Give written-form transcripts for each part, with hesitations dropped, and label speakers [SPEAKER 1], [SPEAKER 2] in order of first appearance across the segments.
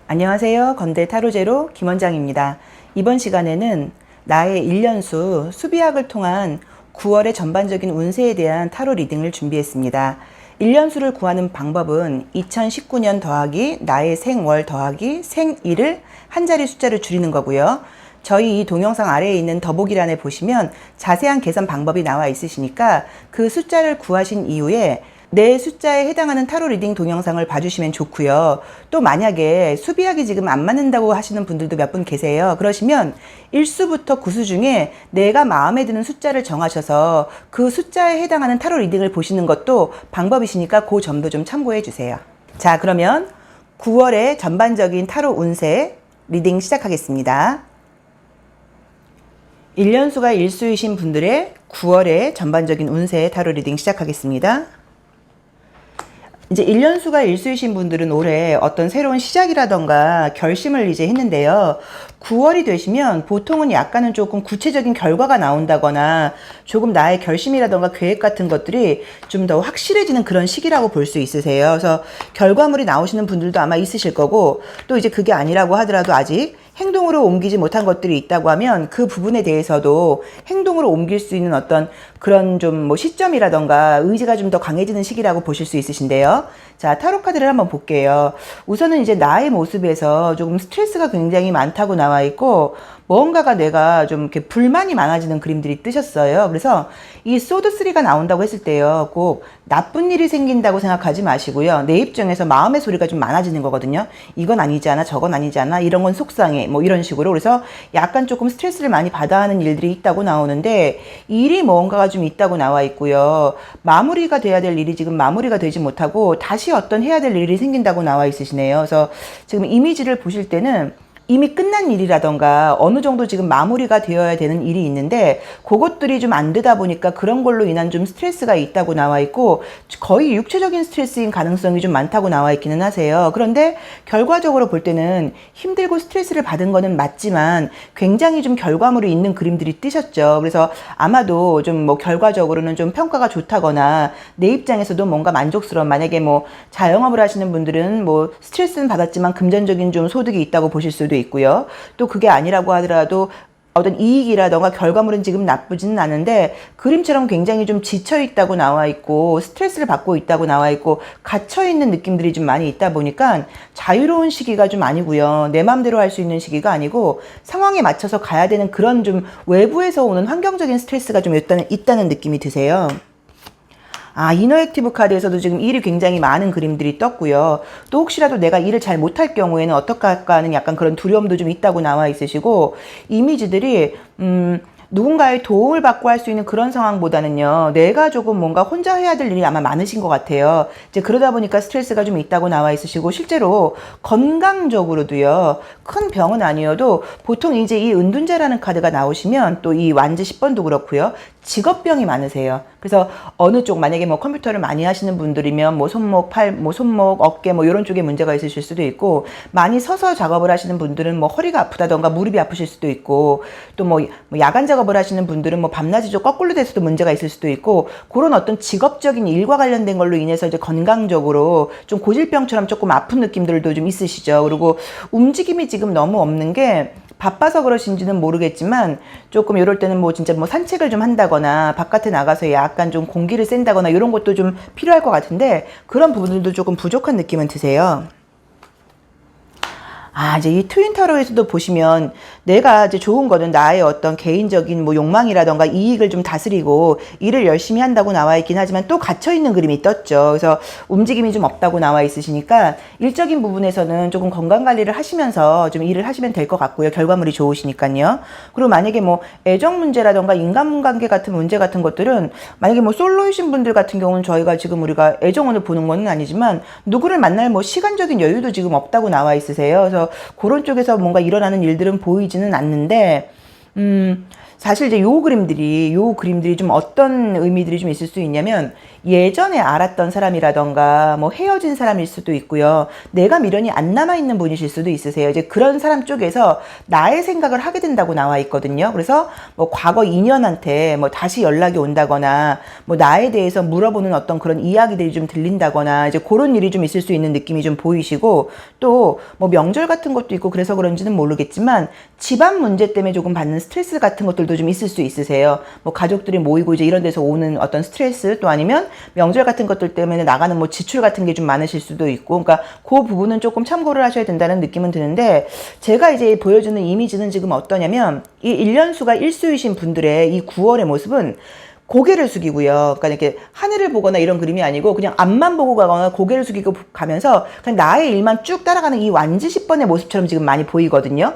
[SPEAKER 1] 안녕하세요. 건대 타로제로 김원장입니다. 이번 시간에는 나의 1년수 수비학을 통한 9월의 전반적인 운세에 대한 타로 리딩을 준비했습니다. 1년수를 구하는 방법은 2019년 더하기 나의 생월 더하기 생일을 한 자리 숫자를 줄이는 거고요. 저희 이 동영상 아래에 있는 더보기란에 보시면 자세한 계산 방법이 나와 있으시니까 그 숫자를 구하신 이후에 내 숫자에 해당하는 타로 리딩 동영상을 봐주시면 좋고요. 또 만약에 수비학이 지금 안 맞는다고 하시는 분들도 몇 분 계세요. 그러시면 1수부터 9수 중에 내가 마음에 드는 숫자를 정하셔서 그 숫자에 해당하는 타로 리딩을 보시는 것도 방법이시니까 그 점도 좀 참고해 주세요. 자, 그러면 9월의 전반적인 타로 운세 리딩 시작하겠습니다. 1년수가 1수이신 분들의 9월의 전반적인 운세 타로 리딩 시작하겠습니다. 이제 1년수가 1수이신 분들은 올해 어떤 새로운 시작이라던가 결심을 이제 했는데요. 9월이 되시면 보통은 약간은 조금 구체적인 결과가 나온다거나 조금 나의 결심이라던가 계획 같은 것들이 좀 더 확실해지는 그런 시기라고 볼 수 있으세요. 그래서 결과물이 나오시는 분들도 아마 있으실 거고, 또 이제 그게 아니라고 하더라도 아직 행동으로 옮기지 못한 것들이 있다고 하면 그 부분에 대해서도 행동으로 옮길 수 있는 어떤 그런 좀 뭐 시점이라던가 의지가 좀 더 강해지는 시기라고 보실 수 있으신데요. 자, 타로 카드를 한번 볼게요. 우선은 이제 나의 모습에서 조금 스트레스가 굉장히 많다고 나와 있고, 뭔가가 내가 좀 이렇게 불만이 많아지는 그림들이 뜨셨어요. 그래서 이 소드3가 나온다고 했을 때요, 꼭 나쁜 일이 생긴다고 생각하지 마시고요. 내 입장에서 마음의 소리가 좀 많아지는 거거든요. 이건 아니지 않아, 저건 아니지 않아, 이런 건 속상해, 뭐 이런 식으로. 그래서 약간 조금 스트레스를 많이 받아 하는 일들이 있다고 나오는데, 일이 뭔가가 좀 있다고 나와 있고요. 마무리가 돼야 될 일이 지금 마무리가 되지 못하고 다시 어떤 해야 될 일이 생긴다고 나와 있으시네요. 그래서 지금 이미지를 보실 때는 이미 끝난 일이라던가 어느 정도 지금 마무리가 되어야 되는 일이 있는데 그것들이 좀 안 되다 보니까 그런 걸로 인한 좀 스트레스가 있다고 나와 있고, 거의 육체적인 스트레스인 가능성이 좀 많다고 나와 있기는 하세요. 그런데 결과적으로 볼 때는 힘들고 스트레스를 받은 거는 맞지만 굉장히 좀 결과물이 있는 그림들이 뜨셨죠. 그래서 아마도 좀 뭐 결과적으로는 좀 평가가 좋다거나 내 입장에서도 뭔가 만족스러운, 만약에 뭐 자영업을 하시는 분들은 뭐 스트레스는 받았지만 금전적인 좀 소득이 있다고 보실 수도 있고요. 또 그게 아니라고 하더라도 어떤 이익이라던가 결과물은 지금 나쁘지는 않은데 그림처럼 굉장히 좀 지쳐 있다고 나와 있고 스트레스를 받고 있다고 나와 있고 갇혀 있는 느낌들이 좀 많이 있다 보니까 자유로운 시기가 좀 아니고요. 내 마음대로 할 수 있는 시기가 아니고 상황에 맞춰서 가야 되는 그런 좀 외부에서 오는 환경적인 스트레스가 좀 있다는 느낌이 드세요. 아, 이너 액티브 카드에서도 지금 일이 굉장히 많은 그림들이 떴고요. 또 혹시라도 내가 일을 잘 못할 경우에는 어떡할까 하는 약간 그런 두려움도 좀 있다고 나와 있으시고, 이미지들이 누군가의 도움을 받고 할 수 있는 그런 상황보다는요, 내가 조금 뭔가 혼자 해야 될 일이 아마 많으신 것 같아요. 이제 그러다 보니까 스트레스가 좀 있다고 나와 있으시고, 실제로 건강적으로도요, 큰 병은 아니어도 보통 이제 이 은둔자라는 카드가 나오시면 또 이 완즈 10번도 그렇고요, 직업병이 많으세요. 그래서 어느 쪽, 만약에 뭐 컴퓨터를 많이 하시는 분들이면 뭐 손목, 팔, 뭐 손목, 어깨 뭐 이런 쪽에 문제가 있으실 수도 있고, 많이 서서 작업을 하시는 분들은 뭐 허리가 아프다던가 무릎이 아프실 수도 있고, 또 뭐 야간 작업을 하시는 분들은 뭐 밤낮이 좀 거꾸로 돼서도 문제가 있을 수도 있고, 그런 어떤 직업적인 일과 관련된 걸로 인해서 이제 건강적으로 좀 고질병처럼 조금 아픈 느낌들도 좀 있으시죠. 그리고 움직임이 지금 너무 없는 게 바빠서 그러신지는 모르겠지만 조금 이럴 때는 뭐 진짜 뭐 산책을 좀 한다거나 바깥에 나가서 약간 좀 공기를 쐰다거나 이런 것도 좀 필요할 것 같은데, 그런 부분들도 조금 부족한 느낌은 드세요. 아, 이제 이 트윈 타로에서도 보시면 내가 이제 좋은 거는 나의 어떤 개인적인 뭐 욕망이라던가 이익을 좀 다스리고 일을 열심히 한다고 나와 있긴 하지만 또 갇혀 있는 그림이 떴죠. 그래서 움직임이 좀 없다고 나와 있으시니까 일적인 부분에서는 조금 건강 관리를 하시면서 좀 일을 하시면 될 것 같고요. 결과물이 좋으시니까요. 그리고 만약에 뭐 애정 문제라던가 인간관계 같은 문제 같은 것들은, 만약에 뭐 솔로이신 분들 같은 경우는 저희가 지금 우리가 애정운을 보는 건 아니지만 누구를 만날 뭐 시간적인 여유도 지금 없다고 나와 있으세요. 그래서 그런 쪽에서 뭔가 일어나는 일들은 보이지는 않는데, 사실 이제 요 그림들이 좀 어떤 의미들이 좀 있을 수 있냐면, 예전에 알았던 사람이라던가 뭐 헤어진 사람일 수도 있고요. 내가 미련이 안 남아있는 분이실 수도 있으세요. 이제 그런 사람 쪽에서 나의 생각을 하게 된다고 나와 있거든요. 그래서 뭐 과거 인연한테 뭐 다시 연락이 온다거나 뭐 나에 대해서 물어보는 어떤 그런 이야기들이 좀 들린다거나 이제 그런 일이 좀 있을 수 있는 느낌이 좀 보이시고, 또 뭐 명절 같은 것도 있고 그래서 그런지는 모르겠지만 집안 문제 때문에 조금 받는 스트레스 같은 것들도 좀 있을 수 있으세요. 뭐 가족들이 모이고 이제 이런 데서 오는 어떤 스트레스, 또 아니면 명절 같은 것들 때문에 나가는 뭐 지출 같은 게 좀 많으실 수도 있고, 그러니까 그 부분은 조금 참고를 하셔야 된다는 느낌은 드는데, 제가 이제 보여주는 이미지는 지금 어떠냐면, 이 일년수가 일수이신 분들의 이 9월의 모습은 고개를 숙이고요. 그러니까 이렇게 하늘을 보거나 이런 그림이 아니고 그냥 앞만 보고 가거나 고개를 숙이고 가면서 그냥 나의 일만 쭉 따라가는 이 완지 10번의 모습처럼 지금 많이 보이거든요.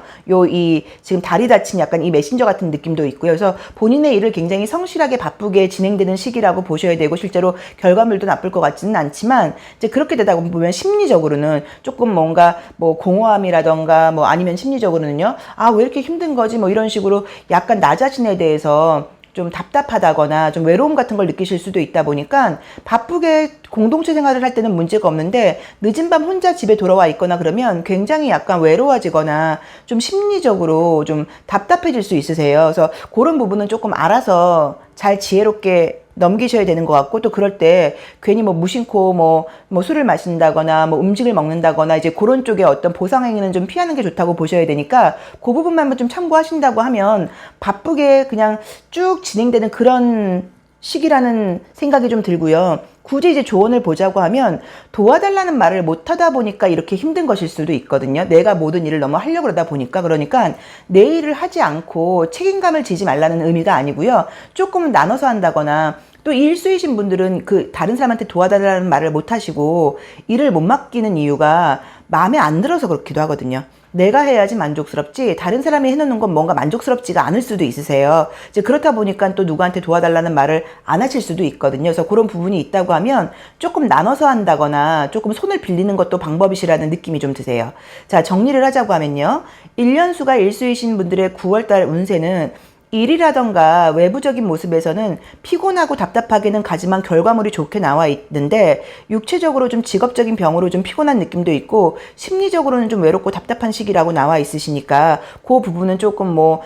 [SPEAKER 1] 이 지금 다리 다친 약간 이 메신저 같은 느낌도 있고요. 그래서 본인의 일을 굉장히 성실하게 바쁘게 진행되는 시기라고 보셔야 되고, 실제로 결과물도 나쁠 것 같지는 않지만 이제 그렇게 되다 보면 심리적으로는 조금 뭔가 뭐 공허함이라던가 뭐 아니면 심리적으로는요, 아, 왜 이렇게 힘든 거지? 뭐 이런 식으로 약간 나 자신에 대해서 좀 답답하다거나 좀 외로움 같은 걸 느끼실 수도 있다 보니까, 바쁘게 공동체 생활을 할 때는 문제가 없는데 늦은 밤 혼자 집에 돌아와 있거나 그러면 굉장히 약간 외로워지거나 좀 심리적으로 좀 답답해질 수 있으세요. 그래서 그런 부분은 조금 알아서 잘 지혜롭게 넘기셔야 되는 것 같고, 또 그럴 때 괜히 뭐 무심코 뭐 술을 마신다거나 뭐 음식을 먹는다거나 이제 그런 쪽에 어떤 보상행위는 좀 피하는 게 좋다고 보셔야 되니까, 그 부분만 좀 참고하신다고 하면 바쁘게 그냥 쭉 진행되는 그런 시기라는 생각이 좀 들고요. 굳이 이제 조언을 보자고 하면 도와달라는 말을 못 하다 보니까 이렇게 힘든 것일 수도 있거든요. 내가 모든 일을 너무 하려고 그러다 보니까. 그러니까 내 일을 하지 않고 책임감을 지지 말라는 의미가 아니고요. 조금은 나눠서 한다거나, 또 일수이신 분들은 그 다른 사람한테 도와달라는 말을 못 하시고 일을 못 맡기는 이유가 마음에 안 들어서 그렇기도 하거든요. 내가 해야지 만족스럽지 다른 사람이 해놓는 건 뭔가 만족스럽지가 않을 수도 있으세요. 이제 그렇다 보니까 또 누구한테 도와달라는 말을 안 하실 수도 있거든요. 그래서 그런 부분이 있다고 하면 조금 나눠서 한다거나 조금 손을 빌리는 것도 방법이시라는 느낌이 좀 드세요. 자, 정리를 하자고 하면요, 일년수가 일수이신 분들의 9월달 운세는 일이라던가 외부적인 모습에서는 피곤하고 답답하게는 가지만 결과물이 좋게 나와 있는데, 육체적으로 좀 직업적인 병으로 좀 피곤한 느낌도 있고 심리적으로는 좀 외롭고 답답한 시기라고 나와 있으시니까, 그 부분은 조금 뭐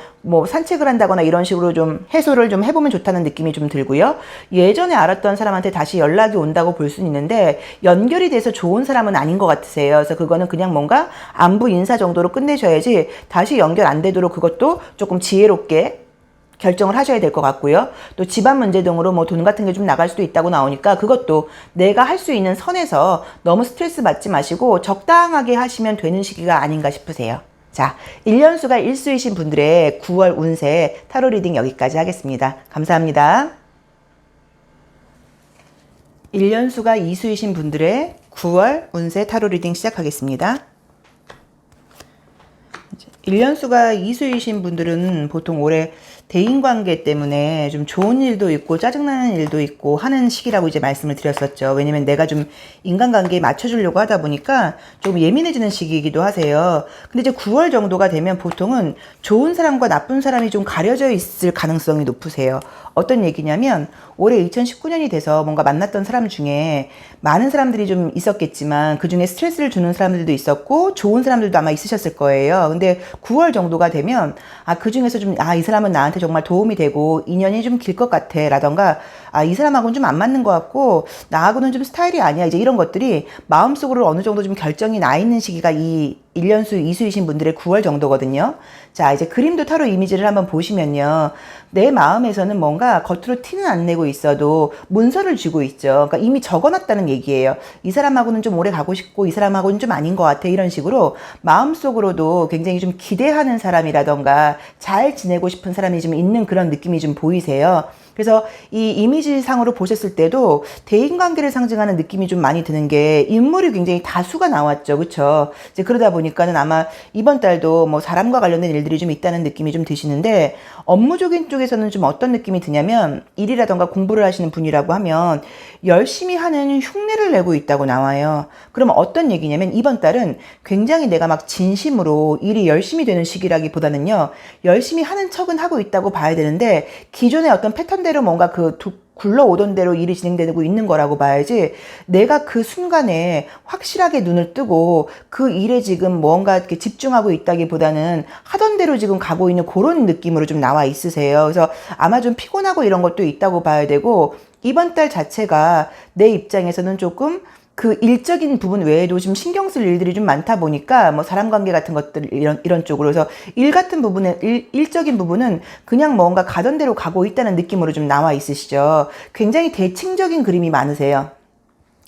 [SPEAKER 1] 산책을 한다거나 이런 식으로 좀 해소를 좀 해보면 좋다는 느낌이 좀 들고요. 예전에 알았던 사람한테 다시 연락이 온다고 볼 수는 있는데 연결이 돼서 좋은 사람은 아닌 것 같으세요. 그래서 그거는 그냥 뭔가 안부 인사 정도로 끝내셔야지 다시 연결 안 되도록 그것도 조금 지혜롭게 결정을 하셔야 될 것 같고요. 또 집안 문제 등으로 뭐 돈 같은 게 좀 나갈 수도 있다고 나오니까, 그것도 내가 할 수 있는 선에서 너무 스트레스 받지 마시고 적당하게 하시면 되는 시기가 아닌가 싶으세요. 자, 일년수가 일수이신 분들의 9월 운세 타로 리딩 여기까지 하겠습니다. 감사합니다. 일년수가 이수이신 분들의 9월 운세 타로 리딩 시작하겠습니다. 일년수가 이수이신 분들은 보통 올해 대인관계 때문에 좀 좋은 일도 있고 짜증나는 일도 있고 하는 시기라고 이제 말씀을 드렸었죠. 왜냐면 내가 좀 인간관계에 맞춰주려고 하다 보니까 좀 예민해지는 시기이기도 하세요. 근데 이제 9월 정도가 되면 보통은 좋은 사람과 나쁜 사람이 좀 가려져 있을 가능성이 높으세요. 어떤 얘기냐면, 올해 2019년이 돼서 뭔가 만났던 사람 중에 많은 사람들이 좀 있었겠지만 그 중에 스트레스를 주는 사람들도 있었고 좋은 사람들도 아마 있으셨을 거예요. 근데 9월 정도가 되면 그 중에서 좀 이 사람은 나한테 정말 도움이 되고 인연이 좀 길 것 같아 라던가, 이 사람하고는 좀 안 맞는 것 같고 나하고는 좀 스타일이 아니야, 이제 이런 것들이 마음속으로 어느 정도 좀 결정이 나 있는 시기가 이 1년수 이수이신 분들의 9월 정도거든요. 자, 이제 그림도 타로 이미지를 한번 보시면요, 내 마음에서는 뭔가 겉으로 티는 안 내고 있어도 문서를 쥐고 있죠. 그러니까 이미 적어놨다는 얘기예요. 이 사람하고는 좀 오래 가고 싶고 이 사람하고는 좀 아닌 것 같아, 이런 식으로 마음속으로도 굉장히 좀 기대하는 사람이라던가 잘 지내고 싶은 사람이 좀 있는 그런 느낌이 좀 보이세요. 그래서 이 이미지상으로 보셨을 때도 대인관계를 상징하는 느낌이 좀 많이 드는 게 인물이 굉장히 다수가 나왔죠. 그쵸? 이제 그러다 보니까는 아마 이번 달도 뭐 사람과 관련된 일들이 좀 있다는 느낌이 좀 드시는데 업무적인 쪽에서는 좀 어떤 느낌이 드냐면 일이라던가 공부를 하시는 분이라고 하면 열심히 하는 흉내를 내고 있다고 나와요. 그러면 어떤 얘기냐면 이번 달은 굉장히 내가 막 진심으로 일이 열심히 되는 시기라기보다는요. 열심히 하는 척은 하고 있다고 봐야 되는데 기존의 어떤 패턴대로 뭔가 굴러오던 대로 일이 진행되고 있는 거라고 봐야지 내가 그 순간에 확실하게 눈을 뜨고 그 일에 지금 뭔가 이렇게 집중하고 있다기보다는 하던 대로 지금 가고 있는 그런 느낌으로 좀 나와 있으세요. 그래서 아마 좀 피곤하고 이런 것도 있다고 봐야 되고 이번 달 자체가 내 입장에서는 조금 그 일적인 부분 외에도 좀 신경 쓸 일들이 좀 많다 보니까 뭐 사람 관계 같은 것들 이런 쪽으로 그래서 일 같은 부분에 일적인 부분은 그냥 뭔가 가던 대로 가고 있다는 느낌으로 좀 나와 있으시죠. 굉장히 대칭적인 그림이 많으세요.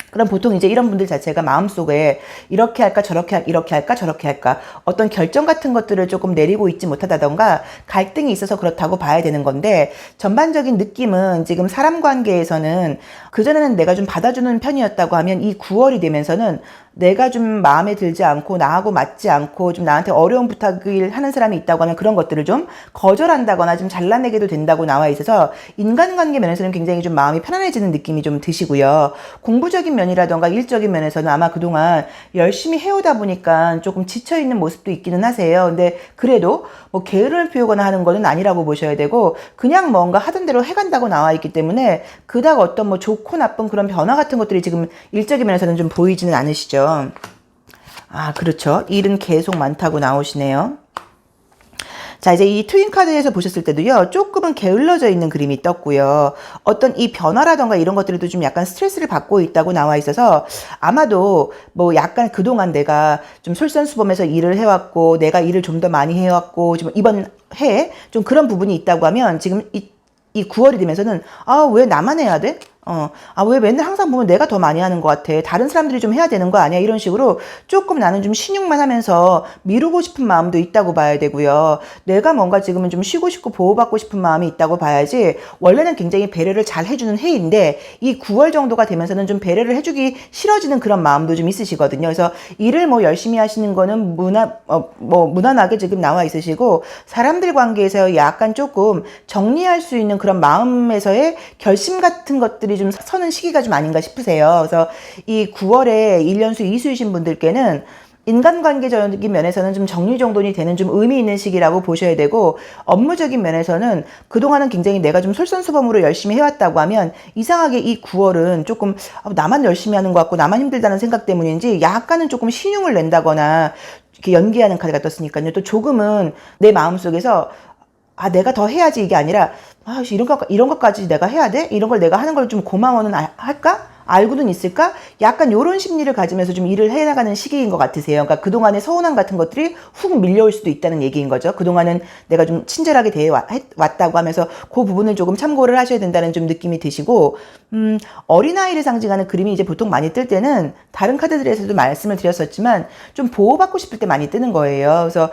[SPEAKER 1] 그럼 보통 이제 이런 분들 자체가 마음속에 이렇게 할까 이렇게 할까 저렇게 할까 어떤 결정 같은 것들을 조금 내리고 있지 못하다던가 갈등이 있어서 그렇다고 봐야 되는 건데 전반적인 느낌은 지금 사람 관계에서는 그전에는 내가 좀 받아주는 편이었다고 하면 이 9월이 되면서는 내가 좀 마음에 들지 않고 나하고 맞지 않고 좀 나한테 어려운 부탁을 하는 사람이 있다고 하면 그런 것들을 좀 거절한다거나 좀 잘라내게도 된다고 나와 있어서 인간관계 면에서는 굉장히 좀 마음이 편안해지는 느낌이 좀 드시고요. 공부적인 면이라던가 일적인 면에서는 아마 그동안 열심히 해오다 보니까 조금 지쳐있는 모습도 있기는 하세요. 근데 그래도 뭐 게으름을 피우거나 하는 거는 아니라고 보셔야 되고 그냥 뭔가 하던 대로 해간다고 나와 있기 때문에 그닥 어떤 뭐 좋고 나쁜 그런 변화 같은 것들이 지금 일적인 면에서는 좀 보이지는 않으시죠. 아, 그렇죠. 일은 계속 많다고 나오시네요. 자, 이제 이 트윈 카드에서 보셨을 때도요, 조금은 게을러져 있는 그림이 떴고요. 어떤 이 변화라던가 이런 것들에도 좀 약간 스트레스를 받고 있다고 나와 있어서 아마도 뭐 약간 그동안 내가 좀 솔선수범해서 일을 해왔고, 내가 일을 좀 더 많이 해왔고, 지금 이번 해에 좀 그런 부분이 있다고 하면 지금 이 9월이 되면서는 아, 왜 나만 해야 돼? 왜 맨날 항상 보면 내가 더 많이 하는 것 같아. 다른 사람들이 좀 해야 되는 거 아니야? 이런 식으로 조금 나는 좀 신용만 하면서 미루고 싶은 마음도 있다고 봐야 되고요. 내가 뭔가 지금은 좀 쉬고 싶고 보호받고 싶은 마음이 있다고 봐야지 원래는 굉장히 배려를 잘 해주는 해인데 이 9월 정도가 되면서는 좀 배려를 해주기 싫어지는 그런 마음도 좀 있으시거든요. 그래서 일을 뭐 열심히 하시는 거는 무난하게 지금 나와 있으시고 사람들 관계에서 약간 조금 정리할 수 있는 그런 마음에서의 결심 같은 것들이 좀 서는 시기가 좀 아닌가 싶으세요. 그래서 이 9월에 1년수 이수이신 분들께는 인간관계적인 면에서는 좀 정리정돈이 되는 좀 의미 있는 시기라고 보셔야 되고 업무적인 면에서는 그동안은 굉장히 내가 좀 솔선수범으로 열심히 해왔다고 하면 이상하게 이 9월은 조금 나만 열심히 하는 것 같고 나만 힘들다는 생각 때문인지 약간은 조금 신용을 낸다거나 이렇게 연기하는 카드가 떴으니까요. 또 조금은 내 마음속에서 내가 더 해야지 이게 아니라 이런 것까지 내가 해야 돼? 이런 걸 내가 하는 걸 좀 고마워는 할까? 알고는 있을까? 약간 요런 심리를 가지면서 좀 일을 해나가는 시기인 것 같으세요. 그러니까 그동안의 서운함 같은 것들이 훅 밀려올 수도 있다는 얘기인 거죠. 그동안은 내가 좀 친절하게 대해왔다고 하면서 그 부분을 조금 참고를 하셔야 된다는 좀 느낌이 드시고, 어린아이를 상징하는 그림이 이제 보통 많이 뜰 때는 다른 카드들에서도 말씀을 드렸었지만 좀 보호받고 싶을 때 많이 뜨는 거예요. 그래서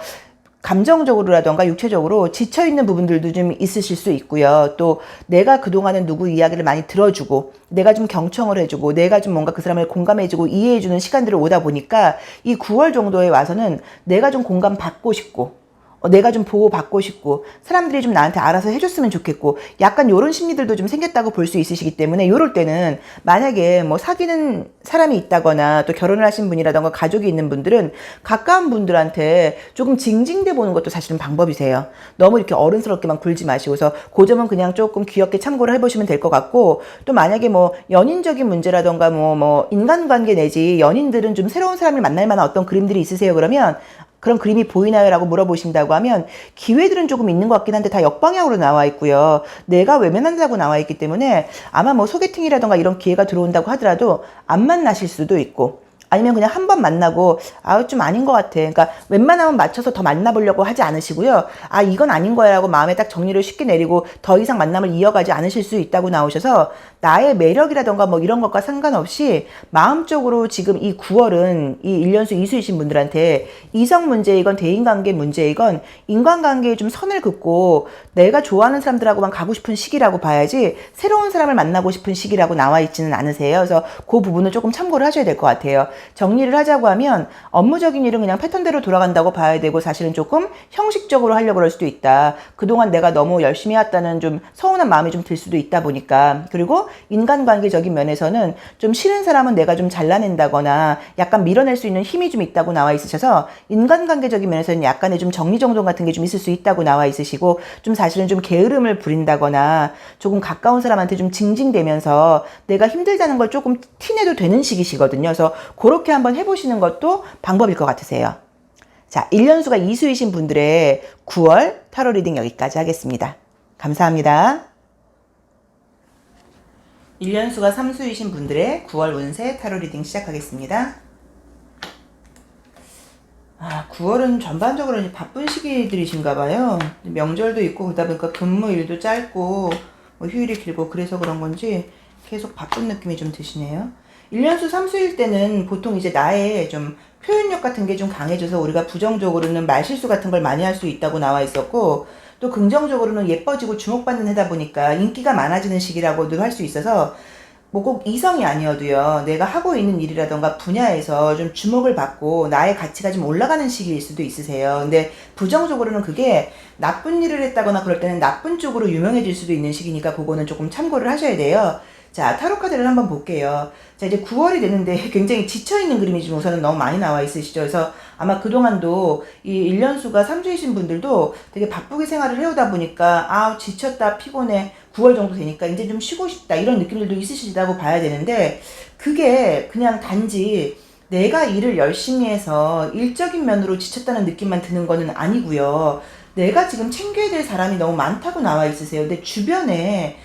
[SPEAKER 1] 감정적으로라던가 육체적으로 지쳐있는 부분들도 좀 있으실 수 있고요. 또 내가 그동안은 누구 이야기를 많이 들어주고 내가 좀 경청을 해주고 내가 좀 뭔가 그 사람을 공감해주고 이해해주는 시간들을 오다 보니까 이 9월 정도에 와서는 내가 좀 공감받고 싶고 내가 좀 보호받고 싶고 사람들이 좀 나한테 알아서 해줬으면 좋겠고 약간 요런 심리들도 좀 생겼다고 볼 수 있으시기 때문에 요럴 때는 만약에 뭐 사귀는 사람이 있다거나 또 결혼을 하신 분이라던가 가족이 있는 분들은 가까운 분들한테 조금 징징대 보는 것도 사실은 방법이세요. 너무 이렇게 어른스럽게만 굴지 마시고서 그 점은 그냥 조금 귀엽게 참고를 해보시면 될 것 같고 또 만약에 뭐 연인적인 문제라던가 뭐 인간관계 내지 연인들은 좀 새로운 사람을 만날 만한 어떤 그림들이 있으세요? 그러면 그런 그림이 보이나요? 라고 물어보신다고 하면 기회들은 조금 있는 것 같긴 한데 다 역방향으로 나와 있고요. 내가 외면한다고 나와 있기 때문에 아마 뭐 소개팅이라던가 이런 기회가 들어온다고 하더라도 안 만나실 수도 있고 아니면 그냥 한 번 만나고 좀 아닌 것 같아. 그러니까 웬만하면 맞춰서 더 만나보려고 하지 않으시고요. 이건 아닌 거야 라고 마음에 딱 정리를 쉽게 내리고 더 이상 만남을 이어가지 않으실 수 있다고 나오셔서 나의 매력이라던가 뭐 이런 것과 상관없이 마음적으로 지금 이 9월은 이 1년수 이수이신 분들한테 이성 문제이건 대인관계 문제이건 인간관계에 좀 선을 긋고 내가 좋아하는 사람들하고만 가고 싶은 시기라고 봐야지 새로운 사람을 만나고 싶은 시기라고 나와 있지는 않으세요. 그래서 그 부분을 조금 참고를 하셔야 될 것 같아요. 정리를 하자고 하면 업무적인 일은 그냥 패턴대로 돌아간다고 봐야 되고 사실은 조금 형식적으로 하려고 그럴 수도 있다. 그동안 내가 너무 열심히 해왔다는 좀 서운한 마음이 좀 들 수도 있다 보니까. 그리고 인간관계적인 면에서는 좀 싫은 사람은 내가 좀 잘라낸다거나 약간 밀어낼 수 있는 힘이 좀 있다고 나와 있으셔서 인간관계적인 면에서는 약간의 좀 정리정돈 같은 게 좀 있을 수 있다고 나와 있으시고 좀 사실은 좀 게으름을 부린다거나 조금 가까운 사람한테 좀 징징대면서 내가 힘들다는 걸 조금 티내도 되는 시기시거든요. 그래서 그렇게 한번 해보시는 것도 방법일 것 같으세요. 자, 1년수가 이수이신 분들의 9월 타로 리딩 여기까지 하겠습니다. 감사합니다. 1년수가 3수이신 분들의 9월 운세 타로 리딩 시작하겠습니다. 9월은 전반적으로 이제 바쁜 시기들이신가 봐요. 명절도 있고 그러다 보니까 근무일도 짧고 뭐 휴일이 길고 그래서 그런 건지 계속 바쁜 느낌이 좀 드시네요. 1년수 3수일 때는 보통 이제 나의 좀 표현력 같은 게 좀 강해져서 우리가 부정적으로는 말실수 같은 걸 많이 할 수 있다고 나와 있었고 또 긍정적으로는 예뻐지고 주목받는 해다 보니까 인기가 많아지는 시기라고도 할 수 있어서 뭐 꼭 이성이 아니어도요. 내가 하고 있는 일이라던가 분야에서 좀 주목을 받고 나의 가치가 좀 올라가는 시기일 수도 있으세요. 근데 부정적으로는 그게 나쁜 일을 했다거나 그럴 때는 나쁜 쪽으로 유명해질 수도 있는 시기니까 그거는 조금 참고를 하셔야 돼요. 자, 타로 카드를 한번 볼게요. 자, 이제 9월이 되는데 굉장히 지쳐있는 그림이 지금 우선은 너무 많이 나와 있으시죠. 그래서 아마 그동안도 이 1년수가 3주이신 분들도 되게 바쁘게 생활을 해오다 보니까 지쳤다, 피곤해. 9월 정도 되니까 이제 좀 쉬고 싶다. 이런 느낌들도 있으시다고 봐야 되는데 그게 그냥 단지 내가 일을 열심히 해서 일적인 면으로 지쳤다는 느낌만 드는 거는 아니고요. 내가 지금 챙겨야 될 사람이 너무 많다고 나와 있으세요. 근데 주변에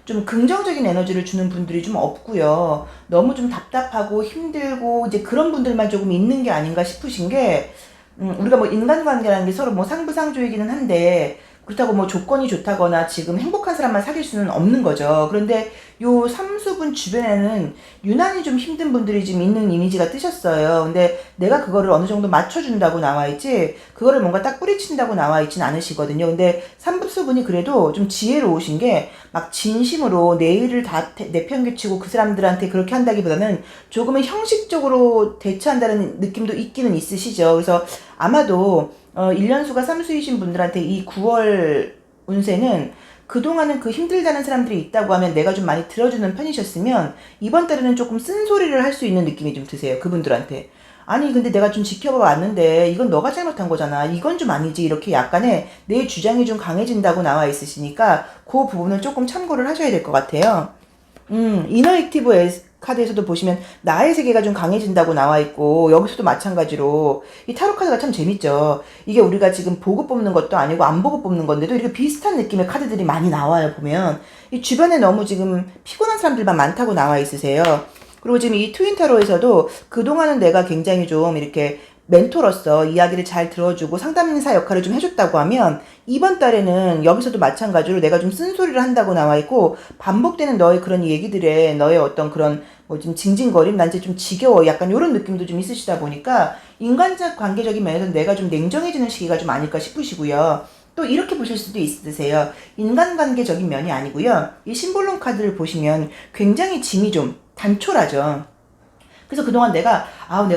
[SPEAKER 1] 좀 긍정적인 에너지를 주는 분들이 좀 없고요. 너무 좀 답답하고 힘들고 이제 그런 분들만 조금 있는 게 아닌가 싶으신 게 우리가 뭐 인간관계라는 게 서로 뭐 상부상조이기는 한데 그렇다고 뭐 조건이 좋다거나 지금 행복한 사람만 사귈 수는 없는 거죠. 그런데 요 삼수분 주변에는 유난히 좀 힘든 분들이 지금 있는 이미지가 뜨셨어요. 근데 내가 그거를 어느 정도 맞춰준다고 나와 있지 그거를 뭔가 딱 뿌리친다고 나와 있진 않으시거든요. 근데 삼수분이 그래도 좀 지혜로우신 게 막 진심으로 내 일을 다 내팽개치고 그 사람들한테 그렇게 한다기보다는 조금은 형식적으로 대처한다는 느낌도 있기는 있으시죠. 그래서 아마도 1년수가 3수이신 분들한테 이 9월 운세는 그동안은 그 힘들다는 사람들이 있다고 하면 내가 좀 많이 들어주는 편이셨으면 이번 달에는 조금 쓴소리를 할 수 있는 느낌이 좀 드세요. 그분들한테. 아니 근데 내가 좀 지켜봐 왔는데 이건 너가 잘못한 거잖아. 이건 좀 아니지. 이렇게 약간의 내 주장이 좀 강해진다고 나와 있으시니까 그 부분을 조금 참고를 하셔야 될 것 같아요. 이너 액티브 카드에서도 보시면 나의 세계가 좀 강해진다고 나와 있고 여기서도 마찬가지로 이 타로 카드가 참 재밌죠. 이게 우리가 지금 보고 뽑는 것도 아니고 안 보고 뽑는 건데도 이렇게 비슷한 느낌의 카드들이 많이 나와요. 보면 이 주변에 너무 지금 피곤한 사람들만 많다고 나와 있으세요. 그리고 지금 이 트윈 타로에서도 그동안은 내가 굉장히 좀 이렇게 멘토로서 이야기를 잘 들어주고 상담인사 역할을 좀 해줬다고 하면 이번 달에는 여기서도 마찬가지로 내가 좀 쓴소리를 한다고 나와 있고 반복되는 너의 그런 얘기들에 너의 어떤 그런 뭐 좀 징징거림 난 이제 좀 지겨워 약간 이런 느낌도 좀 있으시다 보니까 인간적 관계적인 면에서 내가 좀 냉정해지는 시기가 좀 아닐까 싶으시고요. 또 이렇게 보실 수도 있으세요. 인간관계적인 면이 아니고요. 이 심볼론 카드를 보시면 굉장히 짐이 좀 단촐하죠. 그래서 그동안 내가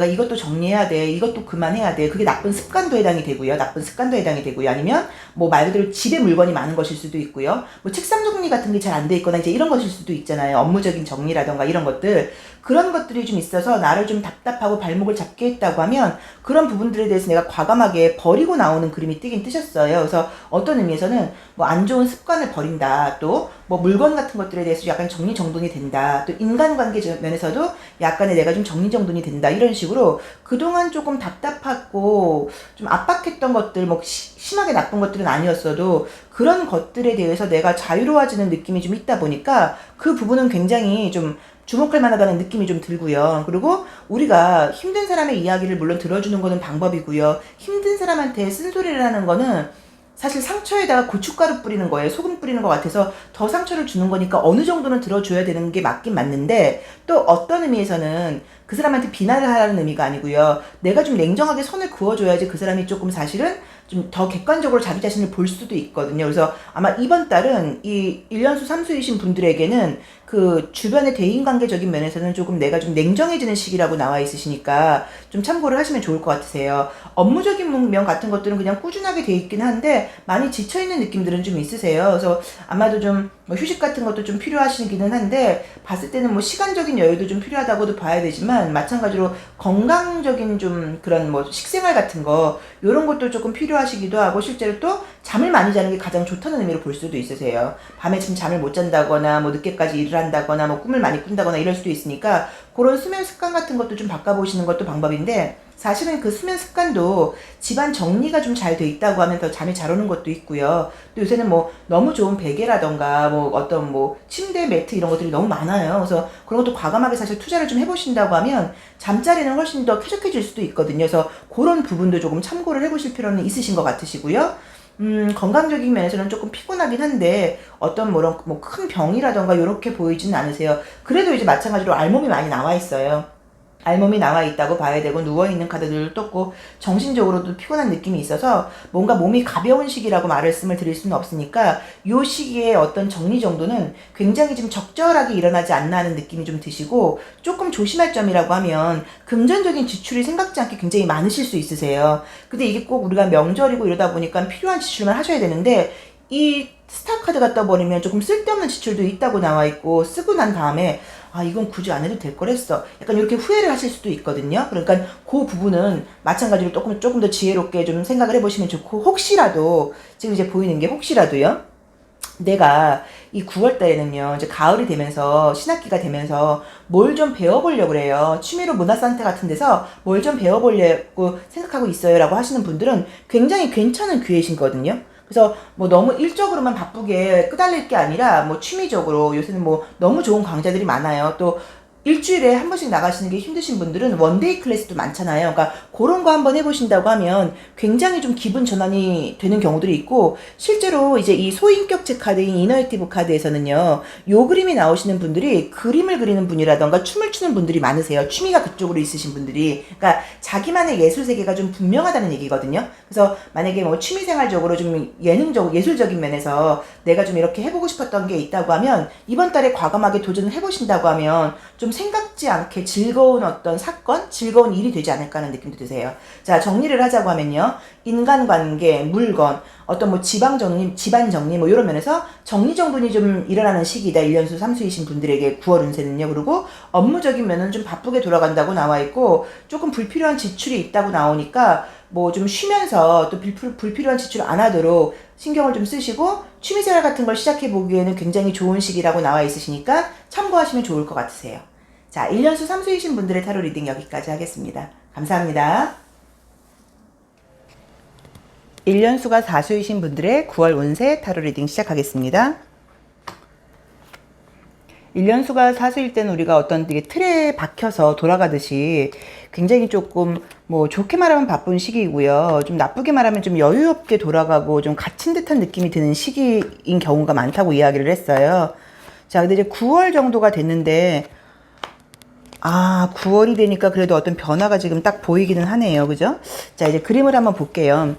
[SPEAKER 1] 이것도 정리해야 돼. 이것도 그만해야 돼. 그게 나쁜 습관도 해당이 되고요. 나쁜 습관도 해당이 되고요. 아니면 뭐 말 그대로 집에 물건이 많은 것일 수도 있고요. 뭐 책상 정리 같은 게 잘 안 돼 있거나 이제 이런 것일 수도 있잖아요. 업무적인 정리라던가 이런 것들. 그런 것들이 좀 있어서 나를 좀 답답하고 발목을 잡게 했다고 하면 그런 부분들에 대해서 내가 과감하게 버리고 나오는 그림이 뜨긴 뜨셨어요. 그래서 어떤 의미에서는 뭐 안 좋은 습관을 버린다. 또 뭐 물건 같은 것들에 대해서 약간 정리정돈이 된다. 또 인간관계 면에서도 약간의 내가 좀 정리정돈이 된다. 이런 식으로 그동안 조금 답답하고 좀 압박했던 것들, 뭐 심하게 나쁜 것들은 아니었어도 그런 것들에 대해서 내가 자유로워지는 느낌이 좀 있다 보니까 그 부분은 굉장히 좀 주목할 만하다는 느낌이 좀 들고요. 그리고 우리가 힘든 사람의 이야기를 물론 들어주는 거는 방법이고요. 힘든 사람한테 쓴소리를 하는 거는 사실 상처에다가 고춧가루 뿌리는 거예요. 소금 뿌리는 것 같아서 더 상처를 주는 거니까 어느 정도는 들어줘야 되는 게 맞긴 맞는데, 또 어떤 의미에서는 그 사람한테 비난을 하라는 의미가 아니고요. 내가 좀 냉정하게 선을 그어줘야지 그 사람이 조금 사실은 좀 더 객관적으로 자기 자신을 볼 수도 있거든요. 그래서 아마 이번 달은 이 1년수 3수이신 분들에게는 그 주변의 대인관계적인 면에서는 조금 내가 좀 냉정해지는 시기라고 나와 있으시니까 좀 참고를 하시면 좋을 것 같으세요. 업무적인 면 같은 것들은 그냥 꾸준하게 돼 있긴 한데 많이 지쳐있는 느낌들은 좀 있으세요. 그래서 아마도 좀 뭐 휴식 같은 것도 좀 필요하시기는 한데, 봤을 때는 뭐 시간적인 여유도 좀 필요하다고도 봐야 되지만, 마찬가지로 건강적인 좀 그런 뭐 식생활 같은 거 요런 것도 조금 필요하시기도 하고, 실제로 또 잠을 많이 자는 게 가장 좋다는 의미로 볼 수도 있으세요. 밤에 지금 잠을 못 잔다거나 뭐 늦게까지 일을 한다거나 뭐 꿈을 많이 꾼다거나 이럴 수도 있으니까 그런 수면 습관 같은 것도 좀 바꿔보시는 것도 방법인데, 사실은 그 수면 습관도 집안 정리가 좀 잘 돼 있다고 하면 더 잠이 잘 오는 것도 있고요. 또 요새는 뭐 너무 좋은 베개라던가 뭐 어떤 뭐 침대 매트 이런 것들이 너무 많아요. 그래서 그런 것도 과감하게 사실 투자를 좀 해보신다고 하면 잠자리는 훨씬 더 쾌적해질 수도 있거든요. 그래서 그런 부분도 조금 참고를 해보실 필요는 있으신 것 같으시고요. 건강적인 면에서는 조금 피곤하긴 한데 어떤 뭐 큰 병이라던가 이렇게 보이지는 않으세요. 그래도 이제 마찬가지로 알몸이 많이 나와 있어요. 알몸이 나와 있다고 봐야 되고, 누워있는 카드들도 떴고, 정신적으로도 피곤한 느낌이 있어서 뭔가 몸이 가벼운 시기라고 말씀을 드릴 수는 없으니까 요 시기에 어떤 정리 정도는 굉장히 좀 적절하게 일어나지 않나 하는 느낌이 좀 드시고, 조금 조심할 점이라고 하면 금전적인 지출이 생각지 않게 굉장히 많으실 수 있으세요. 근데 이게 꼭 우리가 명절이고 이러다 보니까 필요한 지출만 하셔야 되는데, 이 스타 카드가 떠버리면 조금 쓸데없는 지출도 있다고 나와 있고, 쓰고 난 다음에 아 이건 굳이 안 해도 될 거랬어, 약간 이렇게 후회를 하실 수도 있거든요. 그러니까 그 부분은 마찬가지로 조금 더 지혜롭게 좀 생각을 해보시면 좋고, 혹시라도 지금 이제 보이는 게 혹시라도요, 내가 이 9월 달에는요, 이제 가을이 되면서 신학기가 되면서 뭘 좀 배워보려고 그래요. 취미로 문화센터 같은 데서 뭘 좀 배워보려고 생각하고 있어요 라고 하시는 분들은 굉장히 괜찮은 기회이신거든요. 그래서 뭐 너무 일적으로만 바쁘게 끄달릴 게 아니라 뭐 취미적으로 요새는 뭐 너무 좋은 강좌들이 많아요. 또 일주일에 한 번씩 나가시는 게 힘드신 분들은 원데이 클래스도 많잖아요. 그러니까 그런 거 한번 해보신다고 하면 굉장히 좀 기분 전환이 되는 경우들이 있고, 실제로 이제 이 소인격체 카드인 이너액티브 카드에서는요, 요 그림이 나오시는 분들이 그림을 그리는 분이라던가 춤을 추는 분들이 많으세요. 취미가 그쪽으로 있으신 분들이. 그러니까 자기만의 예술 세계가 좀 분명하다는 얘기거든요. 그래서 만약에 뭐 취미생활적으로 좀 예능적, 예술적인 면에서 내가 좀 이렇게 해보고 싶었던 게 있다고 하면 이번 달에 과감하게 도전을 해보신다고 하면 좀 생각지 않게 즐거운 어떤 사건, 즐거운 일이 되지 않을까 하는 느낌도 드세요. 자, 정리를 하자고 하면요, 인간관계, 물건, 어떤 뭐 집안 정리 뭐 이런 면에서 정리정돈이 좀 일어나는 시기다. 1년수 3수이신 분들에게 9월 운세는요. 그리고 업무적인 면은 좀 바쁘게 돌아간다고 나와 있고, 조금 불필요한 지출이 있다고 나오니까 뭐 좀 쉬면서 또 불필요한 지출 안 하도록 신경을 좀 쓰시고, 취미생활 같은 걸 시작해 보기에는 굉장히 좋은 시기라고 나와 있으시니까 참고하시면 좋을 것 같으세요. 자, 1년수 3수이신 분들의 타로 리딩 여기까지 하겠습니다. 감사합니다. 1년수가 4수이신 분들의 9월 운세 타로 리딩 시작하겠습니다. 1년수가 4수일 때는 우리가 어떤 되게 틀에 박혀서 돌아가듯이 굉장히 조금 뭐 좋게 말하면 바쁜 시기이고요. 좀 나쁘게 말하면 좀 여유 없게 돌아가고 좀 갇힌 듯한 느낌이 드는 시기인 경우가 많다고 이야기를 했어요. 자, 근데 이제 9월 정도가 됐는데, 9월이 되니까 그래도 어떤 변화가 지금 딱 보이기는 하네요. 그죠? 자, 이제 그림을 한번 볼게요.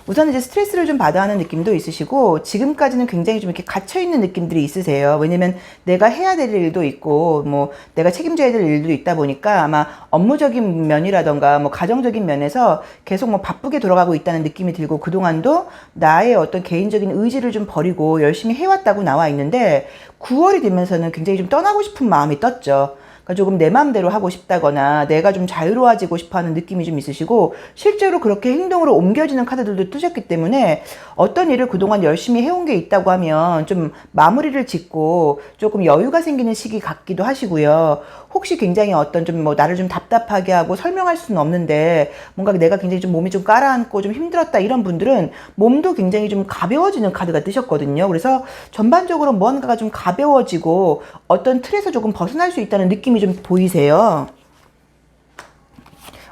[SPEAKER 1] 우선 이제 스트레스를 좀 받아 하는 느낌도 있으시고, 지금까지는 굉장히 좀 이렇게 갇혀있는 느낌들이 있으세요. 왜냐면 내가 해야 될 일도 있고, 뭐, 내가 책임져야 될 일도 있다 보니까 아마 업무적인 면이라던가, 뭐, 가정적인 면에서 계속 뭐 바쁘게 돌아가고 있다는 느낌이 들고, 그동안도 나의 어떤 개인적인 의지를 좀 버리고 열심히 해왔다고 나와 있는데, 9월이 되면서는 굉장히 좀 떠나고 싶은 마음이 떴죠. 그러니까 조금 내 마음대로 하고 싶다거나 내가 좀 자유로워지고 싶어하는 느낌이 좀 있으시고 실제로 그렇게 행동으로 옮겨지는 카드들도 뜨셨기 때문에 어떤 일을 그동안 열심히 해온 게 있다고 하면 좀 마무리를 짓고 조금 여유가 생기는 시기 같기도 하시고요. 혹시 굉장히 어떤 좀 뭐 나를 좀 답답하게 하고 설명할 수는 없는데 뭔가 내가 굉장히 좀 몸이 좀 가라앉고 좀 힘들었다 이런 분들은 몸도 굉장히 좀 가벼워지는 카드가 뜨셨거든요. 그래서 전반적으로 뭔가가 좀 가벼워지고 어떤 틀에서 조금 벗어날 수 있다는 느낌이 좀 보이세요.